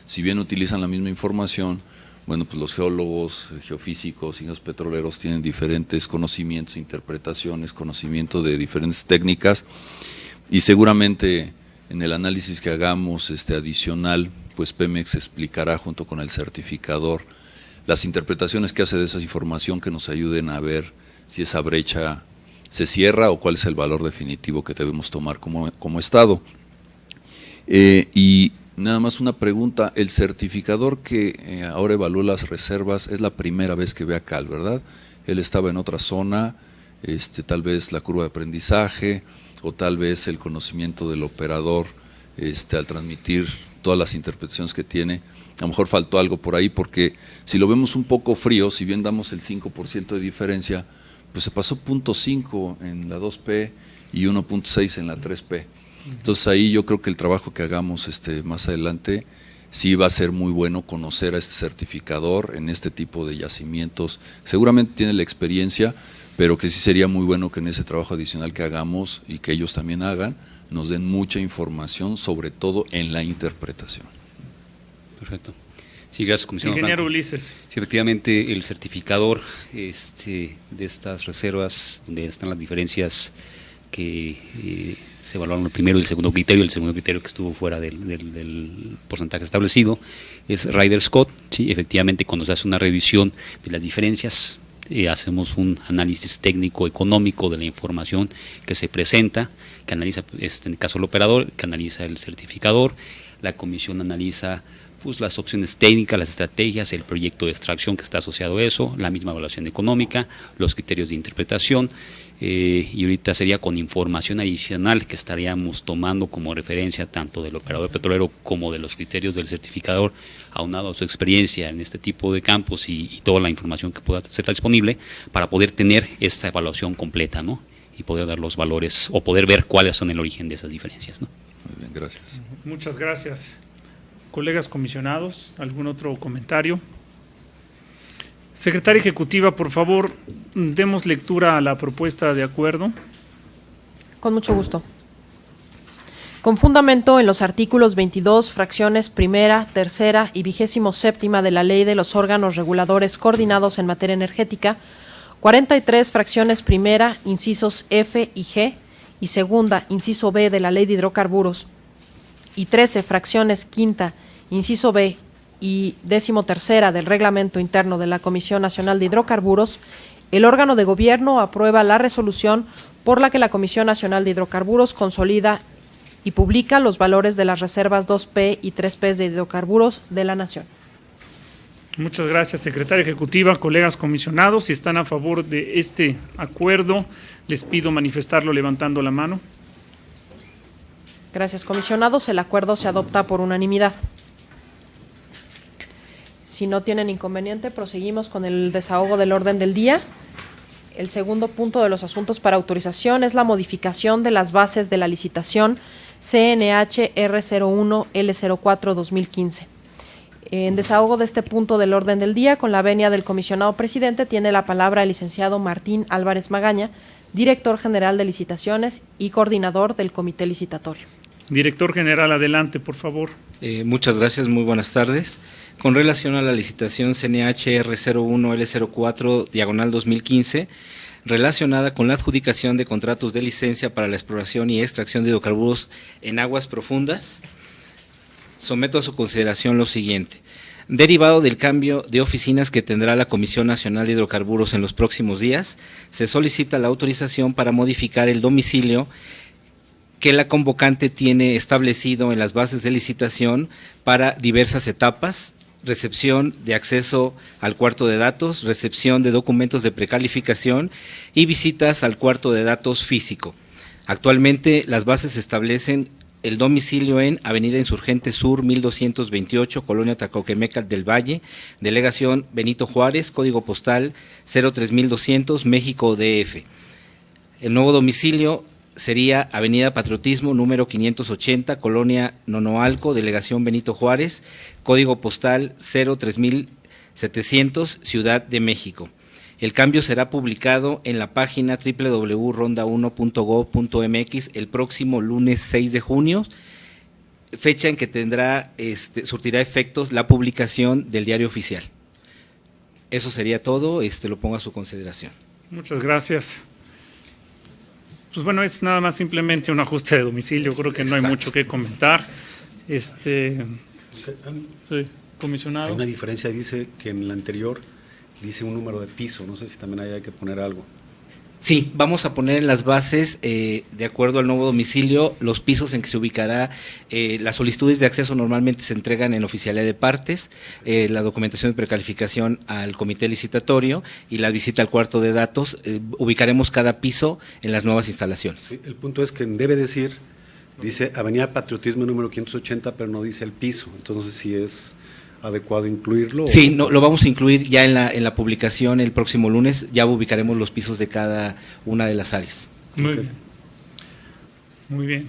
Si bien utilizan la misma información, bueno, pues los geólogos, geofísicos, ingenieros petroleros tienen diferentes conocimientos, interpretaciones, conocimiento de diferentes técnicas y seguramente en el análisis que hagamos adicional, pues Pemex explicará junto con el certificador las interpretaciones que hace de esa información que nos ayuden a ver si esa brecha se cierra o cuál es el valor definitivo que debemos tomar como Estado. Y nada más una pregunta, el certificador que ahora evalúa las reservas es la primera vez que ve a ACAL, ¿verdad? Él estaba en otra zona, tal vez la curva de aprendizaje o tal vez el conocimiento del operador al transmitir todas las interpretaciones que tiene. A lo mejor faltó algo por ahí porque si lo vemos un poco frío, si bien damos el 5% de diferencia, pues se pasó 0.5 en la 2P y 1.6 en la 3P. Entonces ahí yo creo que el trabajo que hagamos más adelante sí va a ser muy bueno conocer a este certificador en este tipo de yacimientos. Seguramente tiene la experiencia, pero que sí sería muy bueno que en ese trabajo adicional que hagamos y que ellos también hagan, nos den mucha información, sobre todo en la interpretación. Perfecto. Sí, gracias, comisionado Ingeniero Franco. Ulises. Sí, efectivamente, el certificador de estas reservas, donde están las diferencias que se evaluaron el primero y el segundo criterio que estuvo fuera del porcentaje establecido, es Ryder Scott. Sí, efectivamente, cuando se hace una revisión de las diferencias, hacemos un análisis técnico económico de la información que se presenta, que analiza, en el caso del operador, que analiza el certificador, la comisión analiza pues las opciones técnicas, las estrategias, el proyecto de extracción que está asociado a eso, la misma evaluación económica, los criterios de interpretación, y ahorita sería con información adicional que estaríamos tomando como referencia tanto del operador petrolero como de los criterios del certificador, aunado a su experiencia en este tipo de campos y toda la información que pueda ser disponible para poder tener esta evaluación completa, ¿no? Y poder dar los valores o poder ver cuáles son el origen de esas diferencias, ¿no? Muy bien, gracias. Muchas gracias. Colegas comisionados, ¿algún otro comentario? Secretaria Ejecutiva, por favor, demos lectura a la propuesta de acuerdo. Con mucho gusto. Con fundamento en los artículos 22, fracciones primera, tercera y 27ª de la Ley de los órganos reguladores coordinados en materia energética, 43 fracciones primera, incisos F y G, y segunda, inciso B de la Ley de Hidrocarburos, y 13 fracciones quinta, inciso B y 13ª del Reglamento Interno de la Comisión Nacional de Hidrocarburos, el órgano de gobierno aprueba la resolución por la que la Comisión Nacional de Hidrocarburos consolida y publica los valores de las reservas 2P y 3P de hidrocarburos de la Nación. Muchas gracias, Secretaria Ejecutiva, colegas comisionados. Si están a favor de este acuerdo, les pido manifestarlo levantando la mano. Gracias, comisionados. El acuerdo se adopta por unanimidad. Si no tienen inconveniente, proseguimos con el desahogo del orden del día. El segundo punto de los asuntos para autorización es la modificación de las bases de la licitación CNH R01 L04 2015. En desahogo de este punto del orden del día, con la venia del comisionado presidente, tiene la palabra el licenciado Martín Álvarez Magaña, director general de licitaciones y coordinador del comité licitatorio. Director general, adelante, por favor. Muchas gracias, muy buenas tardes. Con relación a la licitación CNH R01 L04 diagonal 2015, relacionada con la adjudicación de contratos de licencia para la exploración y extracción de hidrocarburos en aguas profundas, someto a su consideración lo siguiente. Derivado del cambio de oficinas que tendrá la Comisión Nacional de Hidrocarburos en los próximos días, se solicita la autorización para modificar el domicilio que la convocante tiene establecido en las bases de licitación para diversas etapas: recepción de acceso al cuarto de datos, recepción de documentos de precalificación y visitas al cuarto de datos físico. Actualmente las bases establecen el domicilio en Avenida Insurgente Sur 1228, Colonia Tacauquemecal del Valle, Delegación Benito Juárez, código postal 03200, México DF. El nuevo domicilio sería Avenida Patriotismo número 580, Colonia Nonoalco, Delegación Benito Juárez, código postal 03700, Ciudad de México. El cambio será publicado en la página www.ronda1.gov.mx el próximo lunes 6 de junio, fecha en que surtirá efectos la publicación del Diario Oficial. Eso sería todo, lo pongo a su consideración. Muchas gracias. Pues bueno, es nada más simplemente un ajuste de domicilio, creo que no hay mucho que comentar. Sí, comisionado. Hay una diferencia, dice que en la anterior dice un número de piso, no sé si también ahí hay que poner algo. Sí, vamos a poner en las bases, de acuerdo al nuevo domicilio, los pisos en que se ubicará. Las solicitudes de acceso normalmente se entregan en oficialía de partes, la documentación de precalificación al comité licitatorio y la visita al cuarto de datos. Ubicaremos cada piso en las nuevas instalaciones. Sí, el punto es que debe decir, dice Avenida Patriotismo número 580, pero no dice el piso, entonces no sé si es adecuado incluirlo. Sí, no, lo vamos a incluir ya en la publicación el próximo lunes, ya ubicaremos los pisos de cada una de las áreas. Muy bien. Muy bien.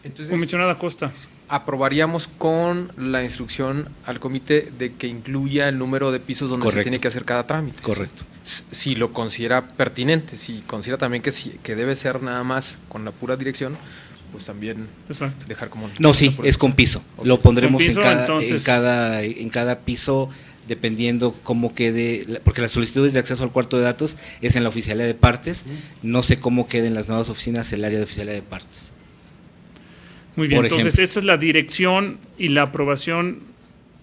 Entonces, comisionada Acosta. Aprobaríamos con la instrucción al comité de que incluya el número de pisos donde Correcto. se tiene que hacer cada trámite. Correcto. Si lo considera pertinente, si considera también que debe ser nada más con la pura dirección, pues también Exacto. dejar como… No, sí, es con piso. Okay. Lo pondremos piso, en cada piso, dependiendo cómo quede, porque las solicitudes de acceso al cuarto de datos es en la oficialía de partes, no sé cómo quede en las nuevas oficinas el área de oficialía de partes. Muy bien, entonces esa es la dirección y la aprobación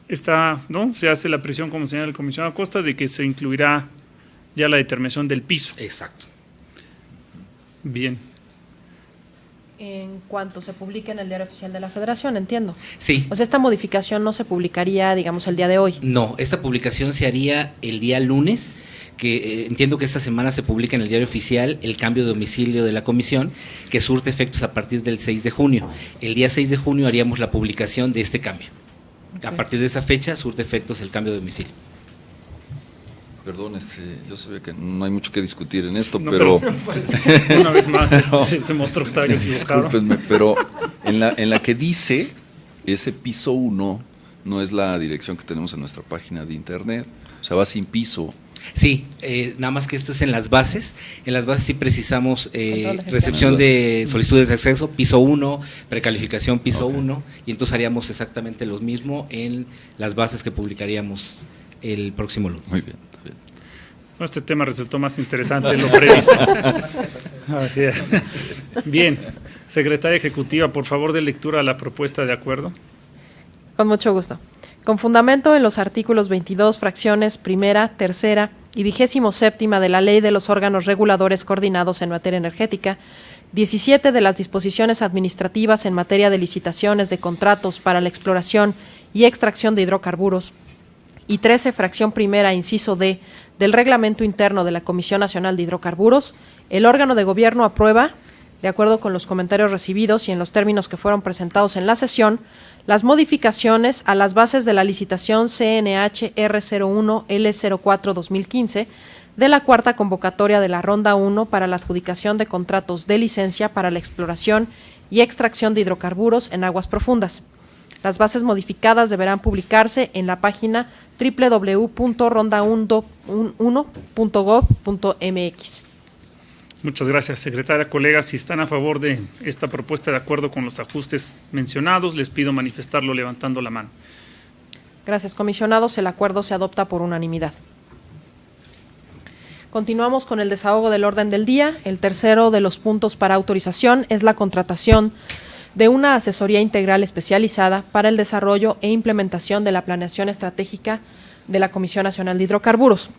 está, ¿no? Se hace la presión, como señala el comisionado Acosta, de que se incluirá ya la determinación del piso. Exacto. Bien. En cuanto se publique en el Diario Oficial de la Federación, entiendo. Sí. O sea, esta modificación no se publicaría, digamos, el día de hoy. No, esta publicación se haría el día lunes, que entiendo que esta semana se publica en el Diario Oficial el cambio de domicilio de la comisión, que surte efectos a partir del 6 de junio. El día 6 de junio haríamos la publicación de este cambio. A partir de esa fecha surte efectos el cambio de domicilio. Perdón, yo sabía que no hay mucho que discutir en esto, No, pero una vez más se mostró que estaba equivocado. discúlpenme, pero en la que dice ese piso 1 no es la dirección que tenemos en nuestra página de internet, o sea, va sin piso. Sí, nada más que esto es en las bases. En las bases sí precisamos Control de gestión. recepción de solicitudes de acceso, piso 1, precalificación piso 1, y entonces haríamos exactamente lo mismo en las bases que publicaríamos el próximo lunes. Muy bien, está bien. Bueno, este tema resultó más interesante de lo previsto. Así es. Bien, secretaria ejecutiva, por favor, de lectura a la propuesta de acuerdo. Con mucho gusto. Con fundamento en los artículos 22, fracciones primera, tercera y 27ª de la Ley de los órganos reguladores coordinados en materia energética, 17 de las disposiciones administrativas en materia de licitaciones de contratos para la exploración y extracción de hidrocarburos, y 13, fracción primera, inciso D, del Reglamento Interno de la Comisión Nacional de Hidrocarburos, el órgano de gobierno aprueba, de acuerdo con los comentarios recibidos y en los términos que fueron presentados en la sesión, las modificaciones a las bases de la licitación CNH R01L04-2015 de la cuarta convocatoria de la Ronda 1 para la adjudicación de contratos de licencia para la exploración y extracción de hidrocarburos en aguas profundas. Las bases modificadas deberán publicarse en la página www.ronda1.gov.mx. Muchas gracias, secretaria. Colegas, si están a favor de esta propuesta de acuerdo con los ajustes mencionados, les pido manifestarlo levantando la mano. Gracias, comisionados. El acuerdo se adopta por unanimidad. Continuamos con el desahogo del orden del día. El tercero de los puntos para autorización es la contratación de una asesoría integral especializada para el desarrollo e implementación de la planeación estratégica de la Comisión Nacional de Hidrocarburos.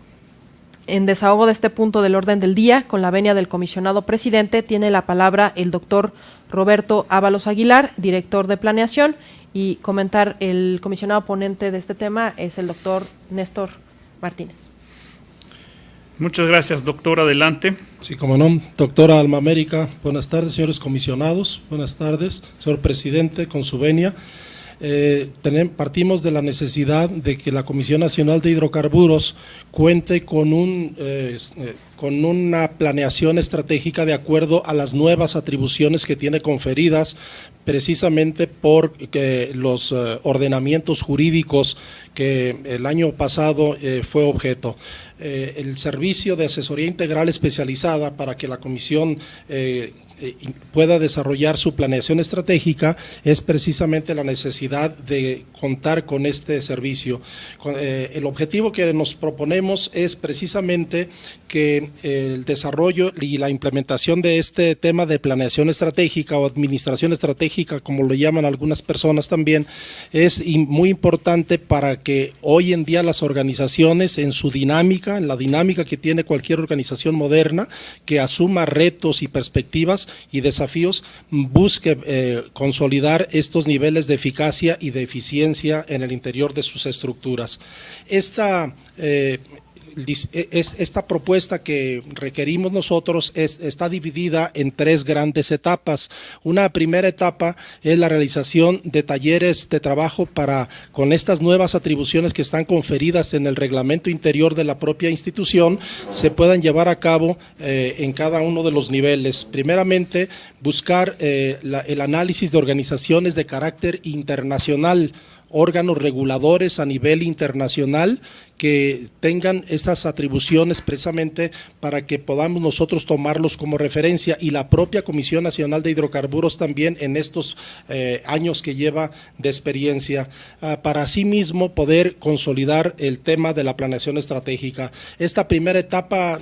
En desahogo de este punto del orden del día, con la venia del comisionado presidente, tiene la palabra el doctor Roberto Ábalos Aguilar, director de planeación, y comentar el comisionado ponente de este tema es el doctor Néstor Martínez. Muchas gracias, doctor. Adelante. Sí, como no, doctora Alma América. Buenas tardes, señores comisionados. Buenas tardes, señor presidente, con su venia. Partimos de la necesidad de que la Comisión Nacional de Hidrocarburos cuente con una planeación estratégica de acuerdo a las nuevas atribuciones que tiene conferidas precisamente por los ordenamientos jurídicos que el año pasado fue objeto. El servicio de asesoría integral especializada para que la Comisión pueda desarrollar su planeación estratégica es precisamente la necesidad de contar con este servicio. El objetivo que nos proponemos es precisamente que el desarrollo y la implementación de este tema de planeación estratégica o administración estratégica, como lo llaman algunas personas también, es muy importante para que hoy en día las organizaciones en su dinámica, en la dinámica que tiene cualquier organización moderna, que asuma retos y perspectivas y desafíos, busque consolidar estos niveles de eficacia y de eficiencia en el interior de sus estructuras. Esta propuesta que requerimos nosotros está dividida en tres grandes etapas. Una primera etapa es la realización de talleres de trabajo con estas nuevas atribuciones que están conferidas en el reglamento interior de la propia institución, se puedan llevar a cabo en cada uno de los niveles. Primeramente, buscar el análisis de organizaciones de carácter internacional, órganos reguladores a nivel internacional que tengan estas atribuciones precisamente para que podamos nosotros tomarlos como referencia, y la propia Comisión Nacional de Hidrocarburos también en estos años que lleva de experiencia, para asimismo poder consolidar el tema de la planeación estratégica. Esta primera etapa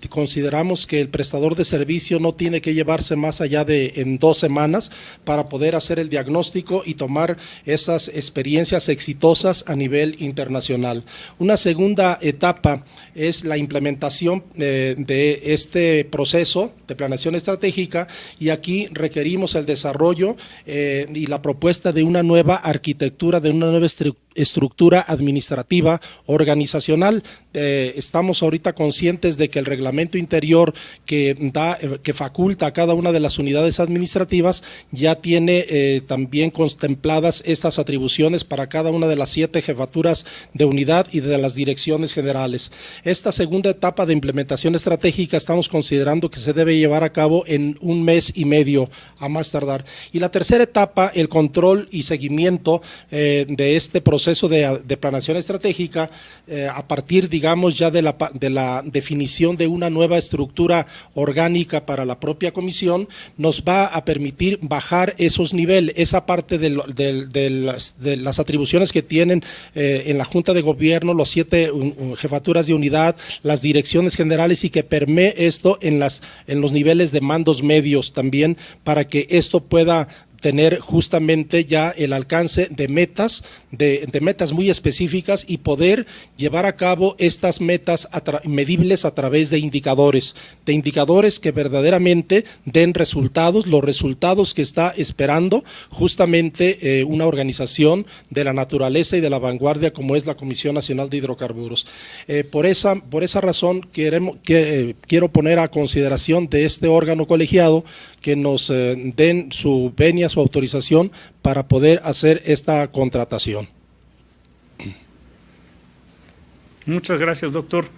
consideramos que el prestador de servicio no tiene que llevarse más allá de en 2 semanas para poder hacer el diagnóstico y tomar esas experiencias exitosas a nivel internacional. Una segunda segunda etapa es la implementación de este proceso de planeación estratégica, y aquí requerimos el desarrollo y la propuesta de una nueva arquitectura, de una nueva estructura administrativa organizacional. Estamos ahorita conscientes de que el reglamento interior que faculta a cada una de las unidades administrativas ya tiene también contempladas estas atribuciones para cada una de las 7 jefaturas de unidad y de las direcciones generales. Esta segunda etapa de implementación estratégica estamos considerando que se debe llevar a cabo en 1 mes y medio a más tardar. Y la tercera etapa, el control y seguimiento de este proceso de planeación estratégica, a partir, digamos, ya de la definición de una nueva estructura orgánica para la propia comisión, nos va a permitir bajar esos niveles, esa parte de las atribuciones que tienen en la Junta de Gobierno, los 7 jefaturas de unidad, las direcciones generales, y que permee esto en los niveles de mandos medios también, para que esto pueda tener justamente ya el alcance de metas, de metas muy específicas, y poder llevar a cabo estas metas medibles a través de indicadores que verdaderamente den resultados, los resultados que está esperando justamente una organización de la naturaleza y de la vanguardia como es la Comisión Nacional de Hidrocarburos. Por esa razón quiero poner a consideración de este órgano colegiado que nos den su venia, su autorización para poder hacer esta contratación. Muchas gracias, doctor.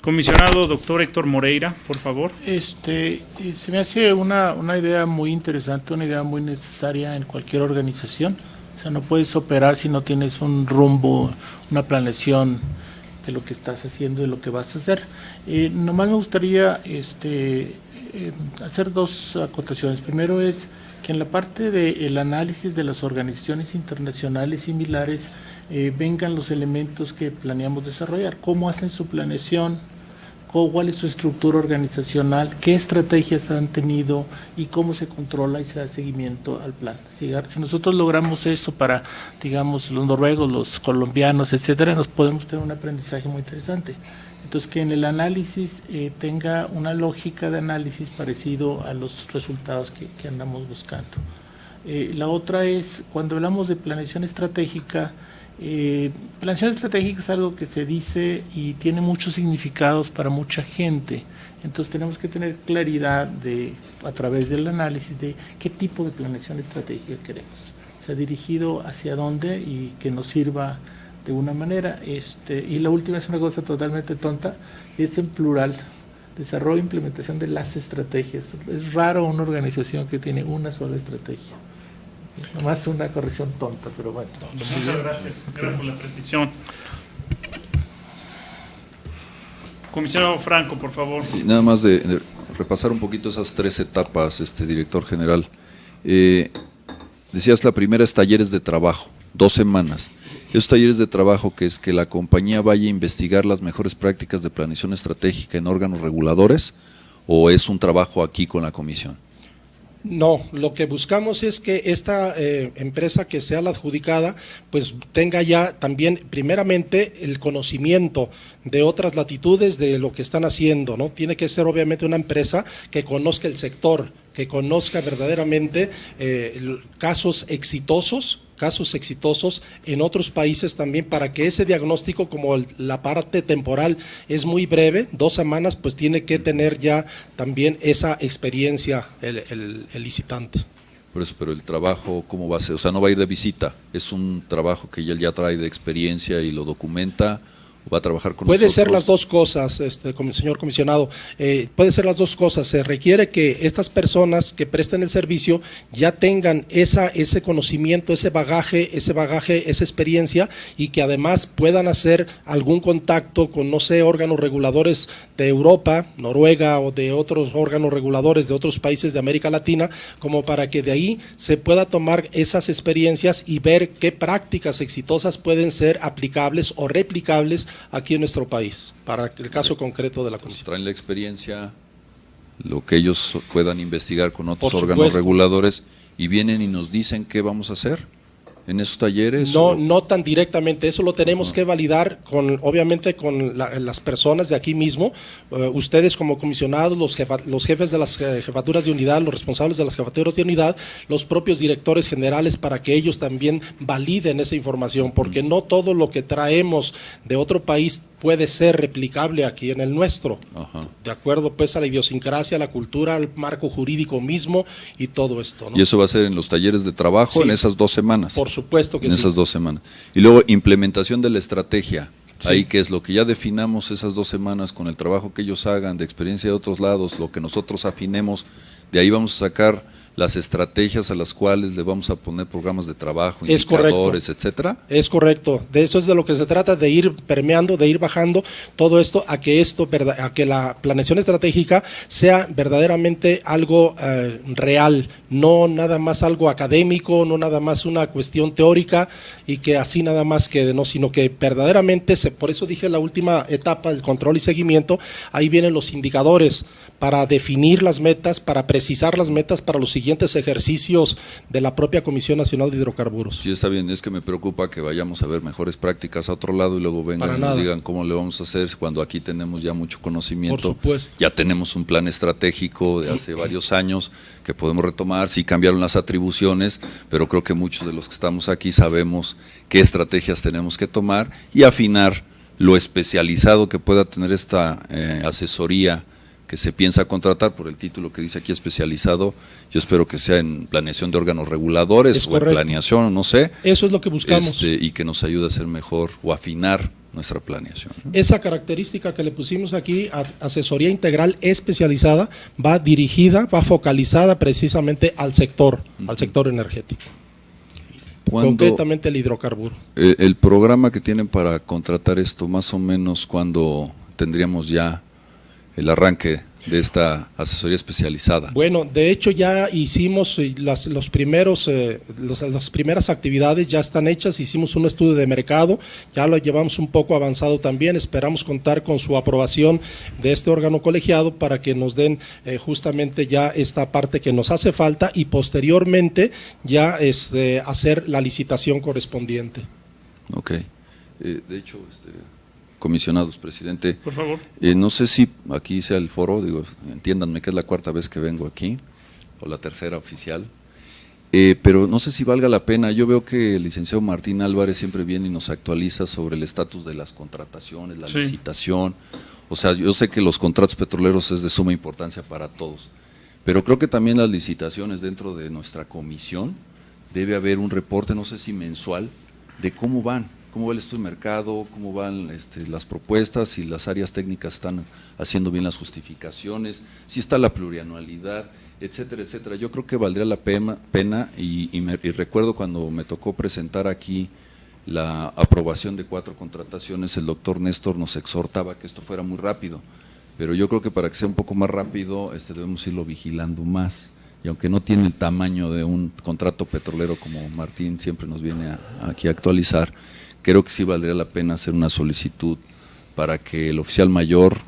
Comisionado doctor Héctor Moreira, por favor. Se me hace una idea muy interesante, una idea muy necesaria en cualquier organización. O sea, no puedes operar si no tienes un rumbo, una planeación de lo que estás haciendo, de lo que vas a hacer. Nomás me gustaría hacer 2 acotaciones. Primero es que en la parte del análisis de las organizaciones internacionales similares vengan los elementos que planeamos desarrollar, cómo hacen su planeación, cuál es su estructura organizacional, qué estrategias han tenido y cómo se controla y se da seguimiento al plan. Si nosotros logramos eso para, digamos, los noruegos, los colombianos, etcétera, nos podemos tener un aprendizaje muy interesante. Entonces, que en el análisis tenga una lógica de análisis parecido a los resultados que andamos buscando. La otra es, cuando hablamos de planeación estratégica es algo que se dice y tiene muchos significados para mucha gente. Entonces, tenemos que tener claridad a través del análisis de qué tipo de planeación estratégica queremos. O sea, dirigido hacia dónde y que nos sirva de una manera. Y la última es una cosa totalmente tonta, es en plural: desarrollo e implementación de las estrategias. Es raro una organización que tiene una sola estrategia. Nomás una corrección tonta, pero bueno. Muchas gracias. Gracias por la precisión. Comisionado Franco, por favor. Sí, nada más de repasar un poquito esas 3 etapas, director general. Decías, la primera es talleres de trabajo, 2 semanas. Esos talleres de trabajo, que es que la compañía vaya a investigar las mejores prácticas de planeación estratégica en órganos reguladores, ¿o es un trabajo aquí con la comisión? No, lo que buscamos es que esta empresa que sea la adjudicada pues tenga ya también primeramente el conocimiento de otras latitudes de lo que están haciendo, ¿no? Tiene que ser obviamente una empresa que conozca el sector, que conozca verdaderamente casos exitosos en otros países también, para que ese diagnóstico, como la parte temporal es muy breve, 2 semanas, pues tiene que tener ya también esa experiencia el licitante. Por eso, pero el trabajo, ¿cómo va a ser? O sea, no va a ir de visita, es un trabajo que él ya trae de experiencia y lo documenta, o va a trabajar con nosotros. Puede ser las 2 cosas, señor comisionado, puede ser las 2 cosas. Se requiere que estas personas que presten el servicio ya tengan ese conocimiento, ese bagaje, esa experiencia, y que además puedan hacer algún contacto con, no sé, órganos reguladores de Europa, Noruega, o de otros órganos reguladores de otros países de América Latina, como para que de ahí se pueda tomar esas experiencias y ver qué prácticas exitosas pueden ser aplicables o replicables aquí en nuestro país, para el caso concreto de la comisión. Traen la experiencia, lo que ellos puedan investigar con otros órganos reguladores, y vienen y nos dicen qué vamos a hacer. en esos talleres? No, no tan directamente, eso lo tenemos que validar obviamente con las personas de aquí mismo, ustedes como comisionados, los jefes de las jefaturas de unidad, los responsables de las jefaturas de unidad, los propios directores generales, para que ellos también validen esa información, porque no todo lo que traemos de otro país puede ser replicable aquí en el nuestro, de acuerdo pues a la idiosincrasia, a la cultura, al marco jurídico mismo y todo esto, ¿no? ¿Y eso va a ser en los talleres de trabajo, Sí. en esas 2 semanas? Por supuesto que en sí. esas 2 semanas. Y luego, implementación de la estrategia. Sí. Ahí que es lo que ya definamos esas 2 semanas con el trabajo que ellos hagan, de experiencia de otros lados, lo que nosotros afinemos, de ahí vamos a sacar las estrategias a las cuales le vamos a poner programas de trabajo, Es indicadores, correcto. etcétera. Es correcto, de eso es de lo que se trata, de ir permeando, de ir bajando todo esto a que la planeación estratégica sea verdaderamente algo real, no nada más algo académico, no nada más una cuestión teórica y que así nada más quede, no, sino que verdaderamente, por eso dije la última etapa, el control y seguimiento, ahí vienen los indicadores para definir las metas, para precisar las metas para los siguientes ejercicios de la propia Comisión Nacional de Hidrocarburos. Sí, está bien, es que me preocupa que vayamos a ver mejores prácticas a otro lado y luego vengan Para y nos nada. digan cómo le vamos a hacer cuando aquí tenemos ya mucho conocimiento. Por supuesto. Ya tenemos un plan estratégico de hace varios años que podemos retomar. Sí cambiaron las atribuciones, pero creo que muchos de los que estamos aquí sabemos qué estrategias tenemos que tomar y afinar lo especializado que pueda tener esta asesoría que se piensa contratar por el título que dice aquí especializado. Yo espero que sea en planeación de órganos reguladores Es o en correcto. planeación, no sé. Eso es lo que buscamos. Y que nos ayude a hacer mejor o afinar nuestra planeación, ¿no? Esa característica que le pusimos aquí, asesoría integral especializada, va dirigida, va focalizada precisamente al sector energético, concretamente el hidrocarburo. El programa que tienen para contratar esto, más o menos, ¿cuándo tendríamos ya el arranque de esta asesoría especializada? Bueno, de hecho ya hicimos las primeras actividades ya están hechas, hicimos un estudio de mercado, ya lo llevamos un poco avanzado también, esperamos contar con su aprobación de este órgano colegiado para que nos den justamente ya esta parte que nos hace falta y posteriormente ya hacer la licitación correspondiente. Ok. De hecho, comisionados, presidente. Por favor. No sé si aquí sea el foro, digo, entiéndanme que es la 4ª vez que vengo aquí, o la 3ª oficial, pero no sé si valga la pena. Yo veo que el licenciado Martín Álvarez siempre viene y nos actualiza sobre el estatus de las contrataciones, la licitación. O sea, yo sé que los contratos petroleros es de suma importancia para todos, pero creo que también las licitaciones dentro de nuestra comisión debe haber un reporte, no sé si mensual, de cómo van. ¿Cómo va el estudio de mercado? ¿Cómo van las propuestas? Si las áreas técnicas están haciendo bien las justificaciones, si está la plurianualidad, etcétera, etcétera. Yo creo que valdría la pena y recuerdo cuando me tocó presentar aquí la aprobación de 4 contrataciones, el doctor Néstor nos exhortaba que esto fuera muy rápido, pero yo creo que para que sea un poco más rápido debemos irlo vigilando más. Y aunque no tiene el tamaño de un contrato petrolero como Martín siempre nos viene aquí a actualizar, creo que sí valdría la pena hacer una solicitud para que el oficial mayor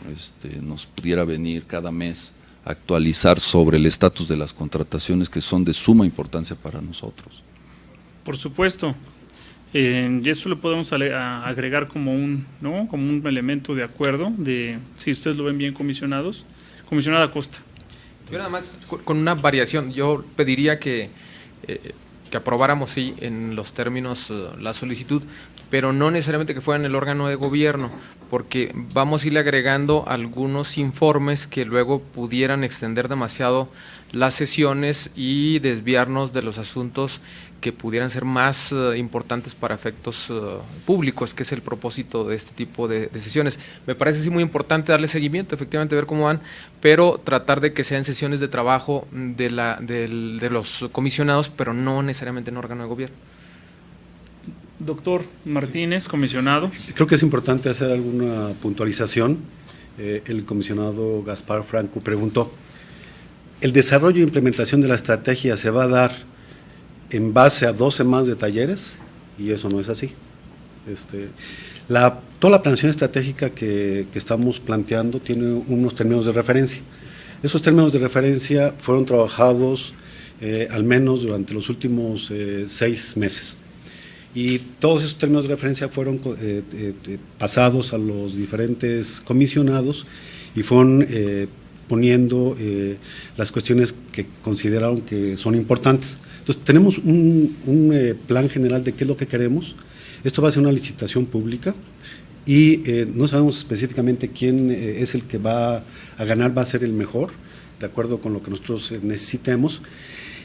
nos pudiera venir cada mes a actualizar sobre el estatus de las contrataciones que son de suma importancia para nosotros. Por supuesto. Y eso lo podemos agregar como un elemento de acuerdo, si ustedes lo ven bien, comisionados. Comisionada Acosta. Yo nada más con una variación, yo pediría que aprobáramos sí en los términos la solicitud, pero no necesariamente que fuera en el órgano de gobierno, porque vamos a irle agregando algunos informes que luego pudieran extender demasiado las sesiones y desviarnos de los asuntos que pudieran ser más importantes para efectos públicos, que es el propósito de este tipo de sesiones. Me parece sí muy importante darle seguimiento, efectivamente ver cómo van, pero tratar de que sean sesiones de trabajo de los comisionados, pero no necesariamente en órgano de gobierno. Doctor Martínez, comisionado. Creo que es importante hacer alguna puntualización. El comisionado Gaspar Franco preguntó, ¿el desarrollo e implementación de la estrategia se va a dar en base a 12 más de talleres? Y eso no es así. Toda la planeación estratégica que estamos planteando tiene unos términos de referencia. Esos términos de referencia fueron trabajados al menos durante los últimos 6 meses. y todos esos términos de referencia fueron pasados a los diferentes comisionados y fueron poniendo las cuestiones que consideraron que son importantes. Entonces, tenemos un plan general de qué es lo que queremos. Esto va a ser una licitación pública y no sabemos específicamente quién es el que va a ganar, va a ser el mejor, de acuerdo con lo que nosotros necesitemos.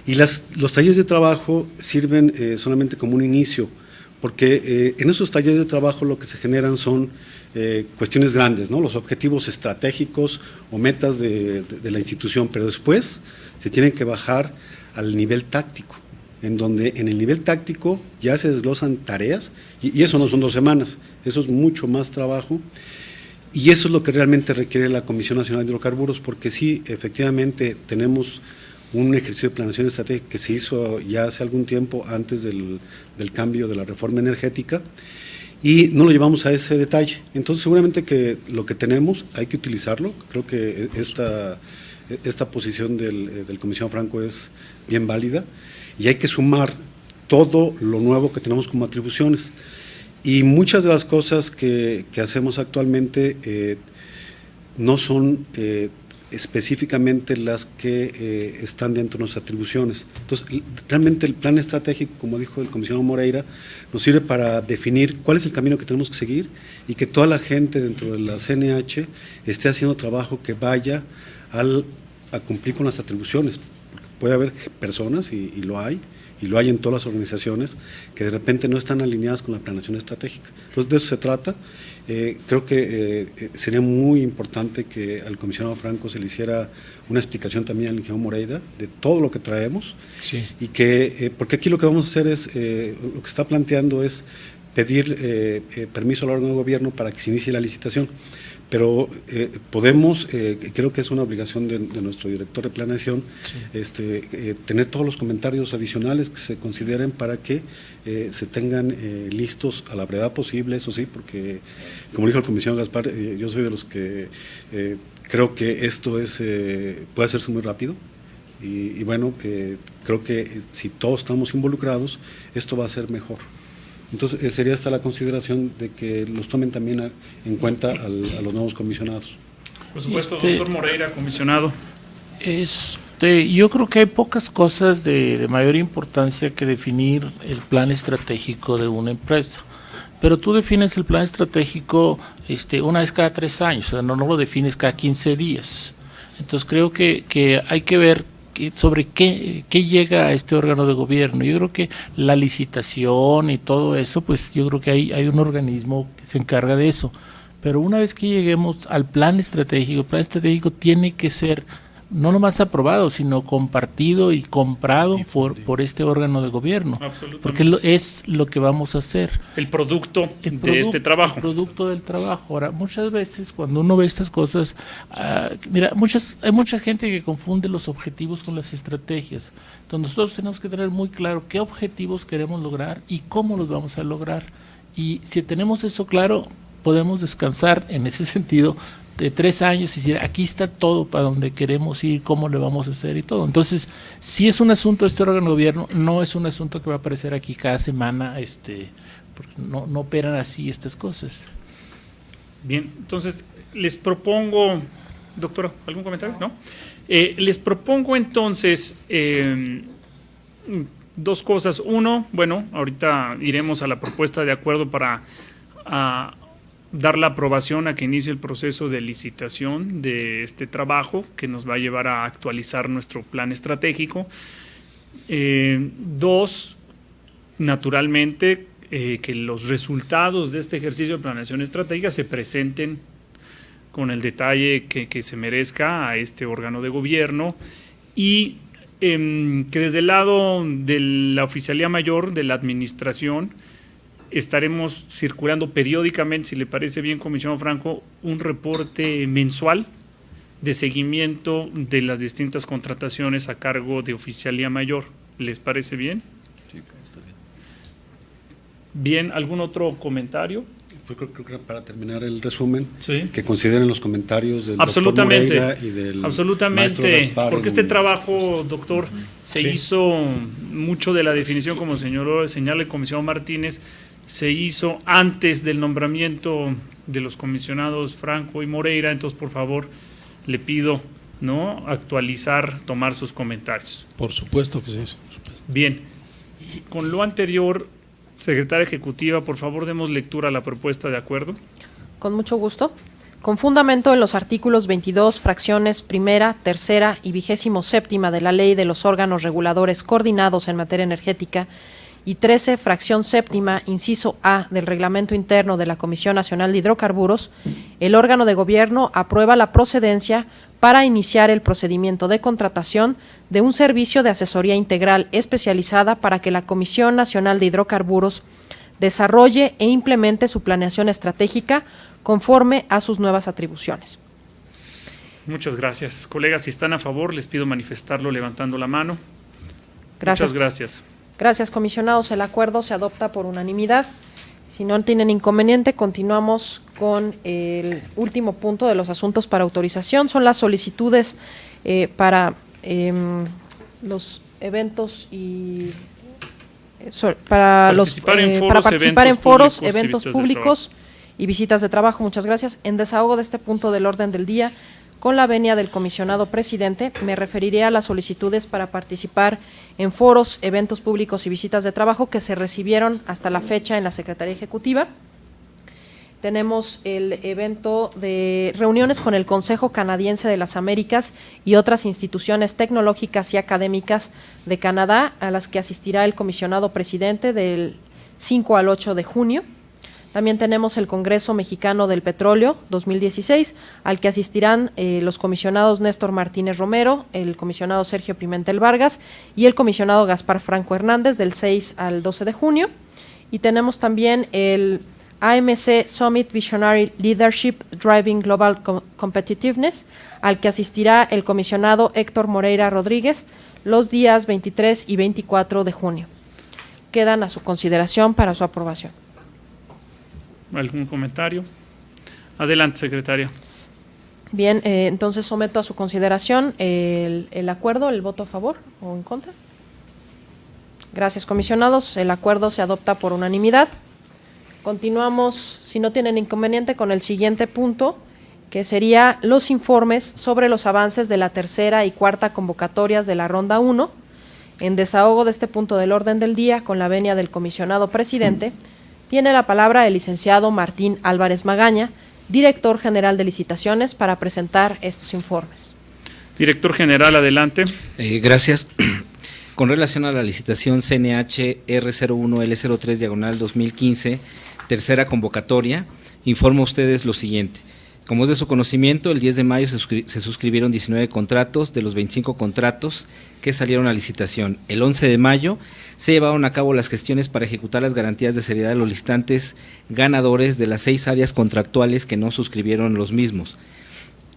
Y los talleres de trabajo sirven solamente como un inicio, porque en esos talleres de trabajo lo que se generan son cuestiones grandes, ¿no? Los objetivos estratégicos o metas de la institución, pero después se tienen que bajar al nivel táctico, en donde en el nivel táctico ya se desglosan tareas, y eso no son 2 semanas, eso es mucho más trabajo, y eso es lo que realmente requiere la Comisión Nacional de Hidrocarburos, porque sí, efectivamente, tenemos un ejercicio de planeación estratégica que se hizo ya hace algún tiempo antes del cambio de la reforma energética, y no lo llevamos a ese detalle. Entonces, seguramente que lo que tenemos hay que utilizarlo. Creo que esta posición del comisionado Franco es bien válida, y hay que sumar todo lo nuevo que tenemos como atribuciones. Y muchas de las cosas que hacemos actualmente no son específicamente las que están dentro de nuestras atribuciones. Entonces, realmente el plan estratégico, como dijo el comisionado Moreira, nos sirve para definir cuál es el camino que tenemos que seguir y que toda la gente dentro de la CNH esté haciendo trabajo que vaya a cumplir con las atribuciones. Porque puede haber personas, y lo hay en todas las organizaciones, que de repente no están alineadas con la planeación estratégica. Entonces, de eso se trata. Creo que sería muy importante que al comisionado Franco se le hiciera una explicación también al ingeniero Moreira de todo lo que traemos, sí. Y que, porque aquí lo que vamos a hacer es, lo que está planteando es pedir permiso al órgano de gobierno para que se inicie la licitación. Pero podemos, creo que es una obligación de nuestro director de planeación, sí. Tener todos los comentarios adicionales que se consideren para que se tengan listos a la brevedad posible, eso sí, porque como dijo el comisionado Gaspar, yo soy de los que creo que esto puede hacerse muy rápido. Y bueno, creo que si todos estamos involucrados, esto va a ser mejor. Entonces, sería hasta la consideración de que los tomen también en cuenta a los nuevos comisionados. Por supuesto, doctor Moreira, comisionado. Yo creo que hay pocas cosas de mayor importancia que definir el plan estratégico de una empresa. Pero tú defines el plan estratégico una vez cada 3 años, o sea, no lo defines cada 15 días. Entonces, creo que hay que ver sobre qué llega a este órgano de gobierno. Yo creo que la licitación y todo eso, pues yo creo que hay un organismo que se encarga de eso. Pero una vez que lleguemos al plan estratégico, el plan estratégico tiene que ser no nomás aprobado, sino compartido y comprado por este órgano de gobierno. Porque es lo que vamos a hacer. El producto de este trabajo. El producto del trabajo. Ahora, muchas veces cuando uno ve estas cosas, hay mucha gente que confunde los objetivos con las estrategias. Entonces nosotros tenemos que tener muy claro qué objetivos queremos lograr y cómo los vamos a lograr. Y si tenemos eso claro, podemos descansar en ese sentido de 3 años y decir, aquí está todo para donde queremos ir, cómo le vamos a hacer y todo. Entonces, si es un asunto de este órgano de gobierno, no es un asunto que va a aparecer aquí cada semana, porque no operan así estas cosas. Bien, entonces, les propongo, doctora, ¿algún comentario? ¿No? Les propongo entonces 2 cosas. Uno, bueno, ahorita iremos a la propuesta de acuerdo para dar la aprobación a que inicie el proceso de licitación de este trabajo que nos va a llevar a actualizar nuestro plan estratégico. 2, naturalmente, que los resultados de este ejercicio de planeación estratégica se presenten con el detalle que se merezca a este órgano de gobierno y que desde el lado de la Oficialía Mayor de la Administración estaremos circulando periódicamente, si le parece bien, comisionado Franco, un reporte mensual de seguimiento de las distintas contrataciones a cargo de Oficialía Mayor. ¿Les parece bien? Sí, está bien. Bien, ¿algún otro comentario? Yo creo que para terminar el resumen, Sí. que consideren los comentarios del Absolutamente, doctor Moreira y del maestro absolutamente, Gaspar porque este trabajo, doctor, se Sí. hizo mucho de la definición, como señala el comisionado Martínez, se hizo antes del nombramiento de los comisionados Franco y Moreira, entonces por favor le pido, ¿no?, actualizar, tomar sus comentarios. Por supuesto que sí. Bien, con lo anterior, secretaria ejecutiva, por favor demos lectura a la propuesta de acuerdo. Con mucho gusto. Con fundamento en los artículos 22, fracciones primera, tercera y 27ª de la Ley de los órganos reguladores coordinados en materia energética y 13, fracción séptima, inciso A del Reglamento Interno de la Comisión Nacional de Hidrocarburos, el órgano de gobierno aprueba la procedencia para iniciar el procedimiento de contratación de un servicio de asesoría integral especializada para que la Comisión Nacional de Hidrocarburos desarrolle e implemente su planeación estratégica conforme a sus nuevas atribuciones. Muchas gracias. Colegas, si están a favor, les pido manifestarlo levantando la mano. Gracias. Muchas gracias. Gracias, comisionados. El acuerdo se adopta por unanimidad. Si no tienen inconveniente, continuamos con el último punto de los asuntos para autorización. Son las solicitudes para los eventos y para participar en foros, eventos públicos y visitas de trabajo. Muchas gracias. En desahogo de este punto del orden del día, con la venia del comisionado presidente, me referiré a las solicitudes para participar en foros, eventos públicos y visitas de trabajo que se recibieron hasta la fecha en la Secretaría Ejecutiva. Tenemos el evento de reuniones con el Consejo Canadiense de las Américas y otras instituciones tecnológicas y académicas de Canadá, a las que asistirá el comisionado presidente del 5 al 8 de junio. También tenemos el Congreso Mexicano del Petróleo 2016, al que asistirán los comisionados Néstor Martínez Romero, el comisionado Sergio Pimentel Vargas y el comisionado Gaspar Franco Hernández del 6 al 12 de junio. Y tenemos también el AMC Summit Visionary Leadership Driving Global Competitiveness, al que asistirá el comisionado Héctor Moreira Rodríguez los días 23 y 24 de junio. Quedan a su consideración para su aprobación. ¿Algún comentario? Adelante, secretaria. Bien, entonces someto a su consideración el acuerdo, el voto a favor o en contra. Gracias, comisionados. El acuerdo se adopta por unanimidad. Continuamos, si no tienen inconveniente, con el siguiente punto, que sería los informes sobre los avances de la tercera y cuarta convocatorias de la Ronda 1. En desahogo de este punto del orden del día, con la venia del comisionado presidente, tiene la palabra el licenciado Martín Álvarez Magaña, director general de licitaciones, para presentar estos informes. Director general, adelante. Gracias. Con relación a la licitación CNH R01L03/2015, tercera convocatoria, informo a ustedes lo siguiente. Como es de su conocimiento, el 10 de mayo se suscribieron 19 contratos de los 25 contratos que salieron a licitación. El 11 de mayo se llevaron a cabo las gestiones para ejecutar las garantías de seriedad de los licitantes ganadores de las 6 áreas contractuales que no suscribieron los mismos.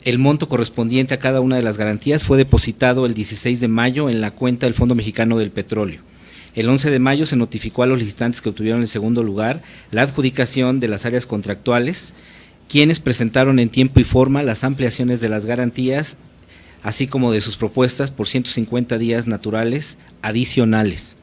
El monto correspondiente a cada una de las garantías fue depositado el 16 de mayo en la cuenta del Fondo Mexicano del Petróleo. El 11 de mayo se notificó a los licitantes que obtuvieron el segundo lugar la adjudicación de las áreas contractuales, quienes presentaron en tiempo y forma las ampliaciones de las garantías, así como de sus propuestas por 150 días naturales adicionales.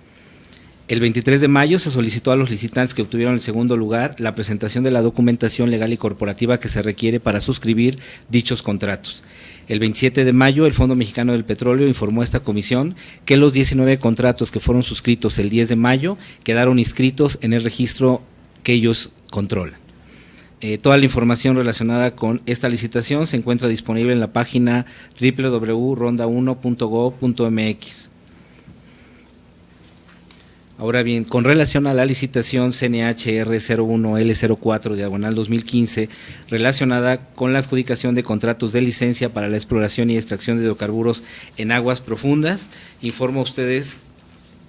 El 23 de mayo se solicitó a los licitantes que obtuvieron el segundo lugar la presentación de la documentación legal y corporativa que se requiere para suscribir dichos contratos. El 27 de mayo el Fondo Mexicano del Petróleo informó a esta comisión que los 19 contratos que fueron suscritos el 10 de mayo quedaron inscritos en el registro que ellos controlan. Toda la información relacionada con esta licitación se encuentra disponible en la página www.ronda1.gov.mx. Ahora bien, con relación a la licitación CNH R01L04/2015, relacionada con la adjudicación de contratos de licencia para la exploración y extracción de hidrocarburos en aguas profundas, informo a ustedes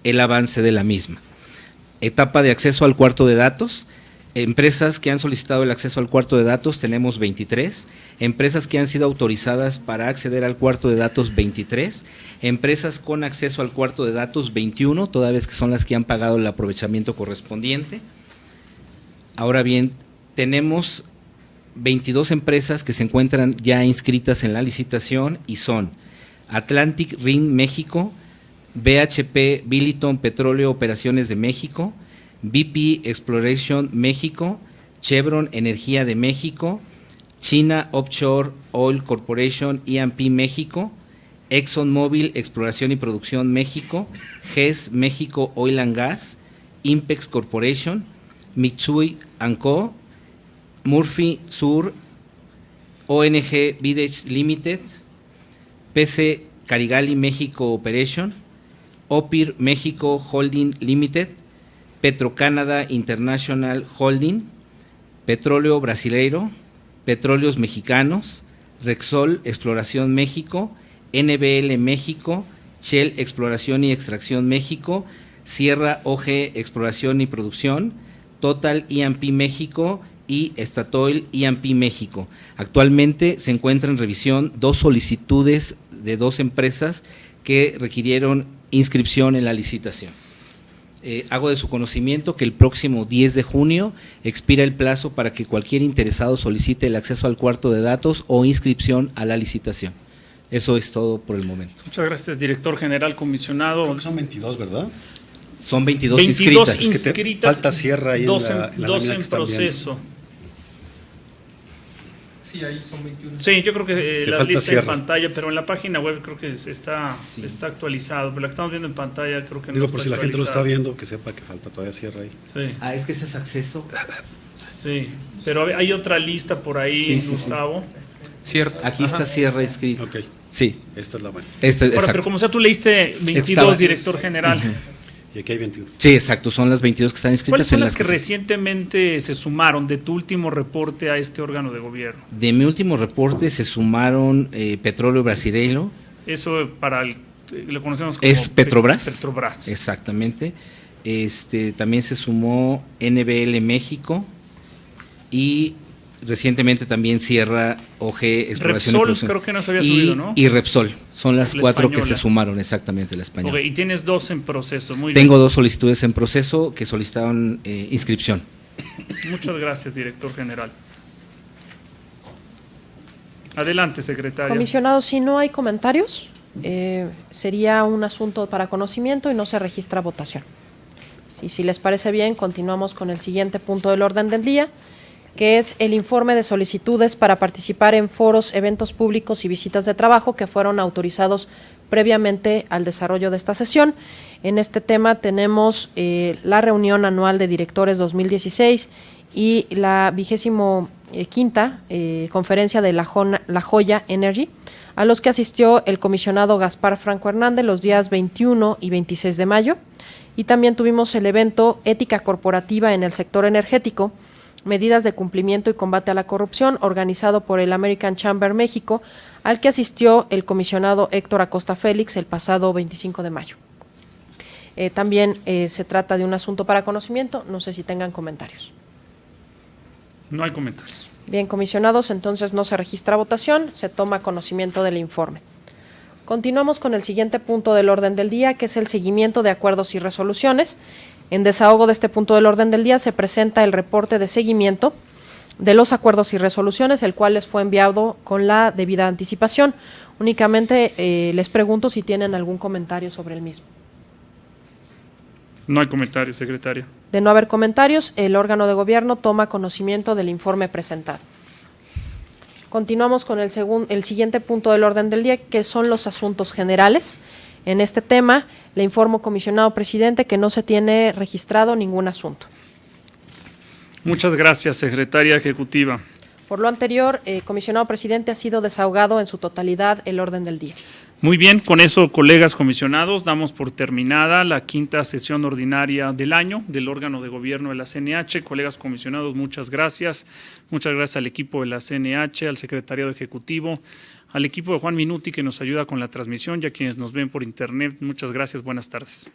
el avance de la misma. Etapa de acceso al cuarto de datos. Empresas que han solicitado el acceso al cuarto de datos tenemos 23, empresas que han sido autorizadas para acceder al cuarto de datos 23, empresas con acceso al cuarto de datos 21, toda vez que son las que han pagado el aprovechamiento correspondiente. Ahora bien, tenemos 22 empresas que se encuentran ya inscritas en la licitación y son Atlantic Ring México, BHP Billiton Petróleo Operaciones de México, BP Exploration México, Chevron Energía de México, China Offshore Oil Corporation E&P México, ExxonMobil Exploración y Producción México, GES México Oil and Gas, Impex Corporation, Mitsui & Co., Murphy Sur, ONG Videch Limited, PC Carigali México Operation, Opir México Holding Limited, Petrocanada International Holding, Petróleo Brasileiro, Petróleos Mexicanos, Rexol Exploración México, NBL México, Shell Exploración y Extracción México, Sierra OG Exploración y Producción, Total E&P México y Statoil E&P México. Actualmente se encuentra en revisión 2 solicitudes de 2 empresas que requirieron inscripción en la licitación. Hago de su conocimiento que el próximo 10 de junio expira el plazo para que cualquier interesado solicite el acceso al cuarto de datos o inscripción a la licitación. Eso es todo por el momento. Muchas gracias, director general, comisionado. Creo que son 22, ¿verdad? Son 22 inscritas. Es que falta Sierra ahí dos en la dos lámina en que están viendo. proceso. Sí, ahí son 21. Sí, yo creo que Te la falta lista en Sierra. pantalla, pero en la página web creo que está actualizado. Pero la que estamos viendo en pantalla creo que Digo, no por está si la gente lo está actualizado. viendo, que sepa que falta todavía Sierra ahí. Sí, Es que ese es acceso. sí. Pero hay otra lista por ahí, Sí. Gustavo. Cierto. Aquí está Sierra inscrito. Ok, Sí. esta es la buena. Ahora, Exacto. pero como sea, tú leíste 22, Estaba- director general. Y aquí hay 21. Sí, exacto, son las 22 que están inscritas. ¿Cuáles son en las que se- recientemente se sumaron de tu último reporte a este órgano de gobierno? De mi último reporte se sumaron Petróleo Brasileiro, Eso lo conocemos como es Petrobras. Petrobras. Exactamente. También se sumó NBL México y recientemente también Sierra OG Exploración y Repsol Producción. creo que no se había subido, ¿no? Y Repsol, son las La 4 que española. se sumaron, exactamente, la española. Ok, y tienes 2 en proceso. Muy Tengo 2 solicitudes en proceso que solicitaron inscripción. bien. Muchas gracias, director general. Adelante, secretaria. Comisionado, si no hay comentarios, sería un asunto para conocimiento y no se registra votación. Y si les parece bien, continuamos con el siguiente punto del orden del día, que es el informe de solicitudes para participar en foros, eventos públicos y visitas de trabajo que fueron autorizados previamente al desarrollo de esta sesión. En este tema tenemos la reunión anual de directores 2016 y la 25ª conferencia de La Joya Energy, a los que asistió el comisionado Gaspar Franco Hernández los días 21 y 26 de mayo. Y también tuvimos el evento Ética Corporativa en el Sector Energético, Medidas de Cumplimiento y Combate a la Corrupción, organizado por el American Chamber México, al que asistió el comisionado Héctor Acosta Félix el pasado 25 de mayo. También se trata de un asunto para conocimiento, no sé si tengan comentarios. No hay comentarios. Bien, comisionados, entonces no se registra votación, se toma conocimiento del informe. Continuamos con el siguiente punto del orden del día, que es el seguimiento de acuerdos y resoluciones. En desahogo de este punto del orden del día se presenta el reporte de seguimiento de los acuerdos y resoluciones, el cual les fue enviado con la debida anticipación. Únicamente les pregunto si tienen algún comentario sobre el mismo. No hay comentarios, secretaria. De no haber comentarios, el órgano de gobierno toma conocimiento del informe presentado. Continuamos con el siguiente punto del orden del día, que son los asuntos generales. En este tema, le informo, comisionado presidente, que no se tiene registrado ningún asunto. Muchas gracias, secretaria ejecutiva. Por lo anterior, comisionado presidente, ha sido desahogado en su totalidad el orden del día. Muy bien, con eso, colegas comisionados, damos por terminada la 5ª sesión ordinaria del año del órgano de gobierno de la CNH. Colegas comisionados, muchas gracias. Muchas gracias al equipo de la CNH, al secretariado ejecutivo, al equipo de Juan Minuti que nos ayuda con la transmisión y a quienes nos ven por internet. Muchas gracias, buenas tardes.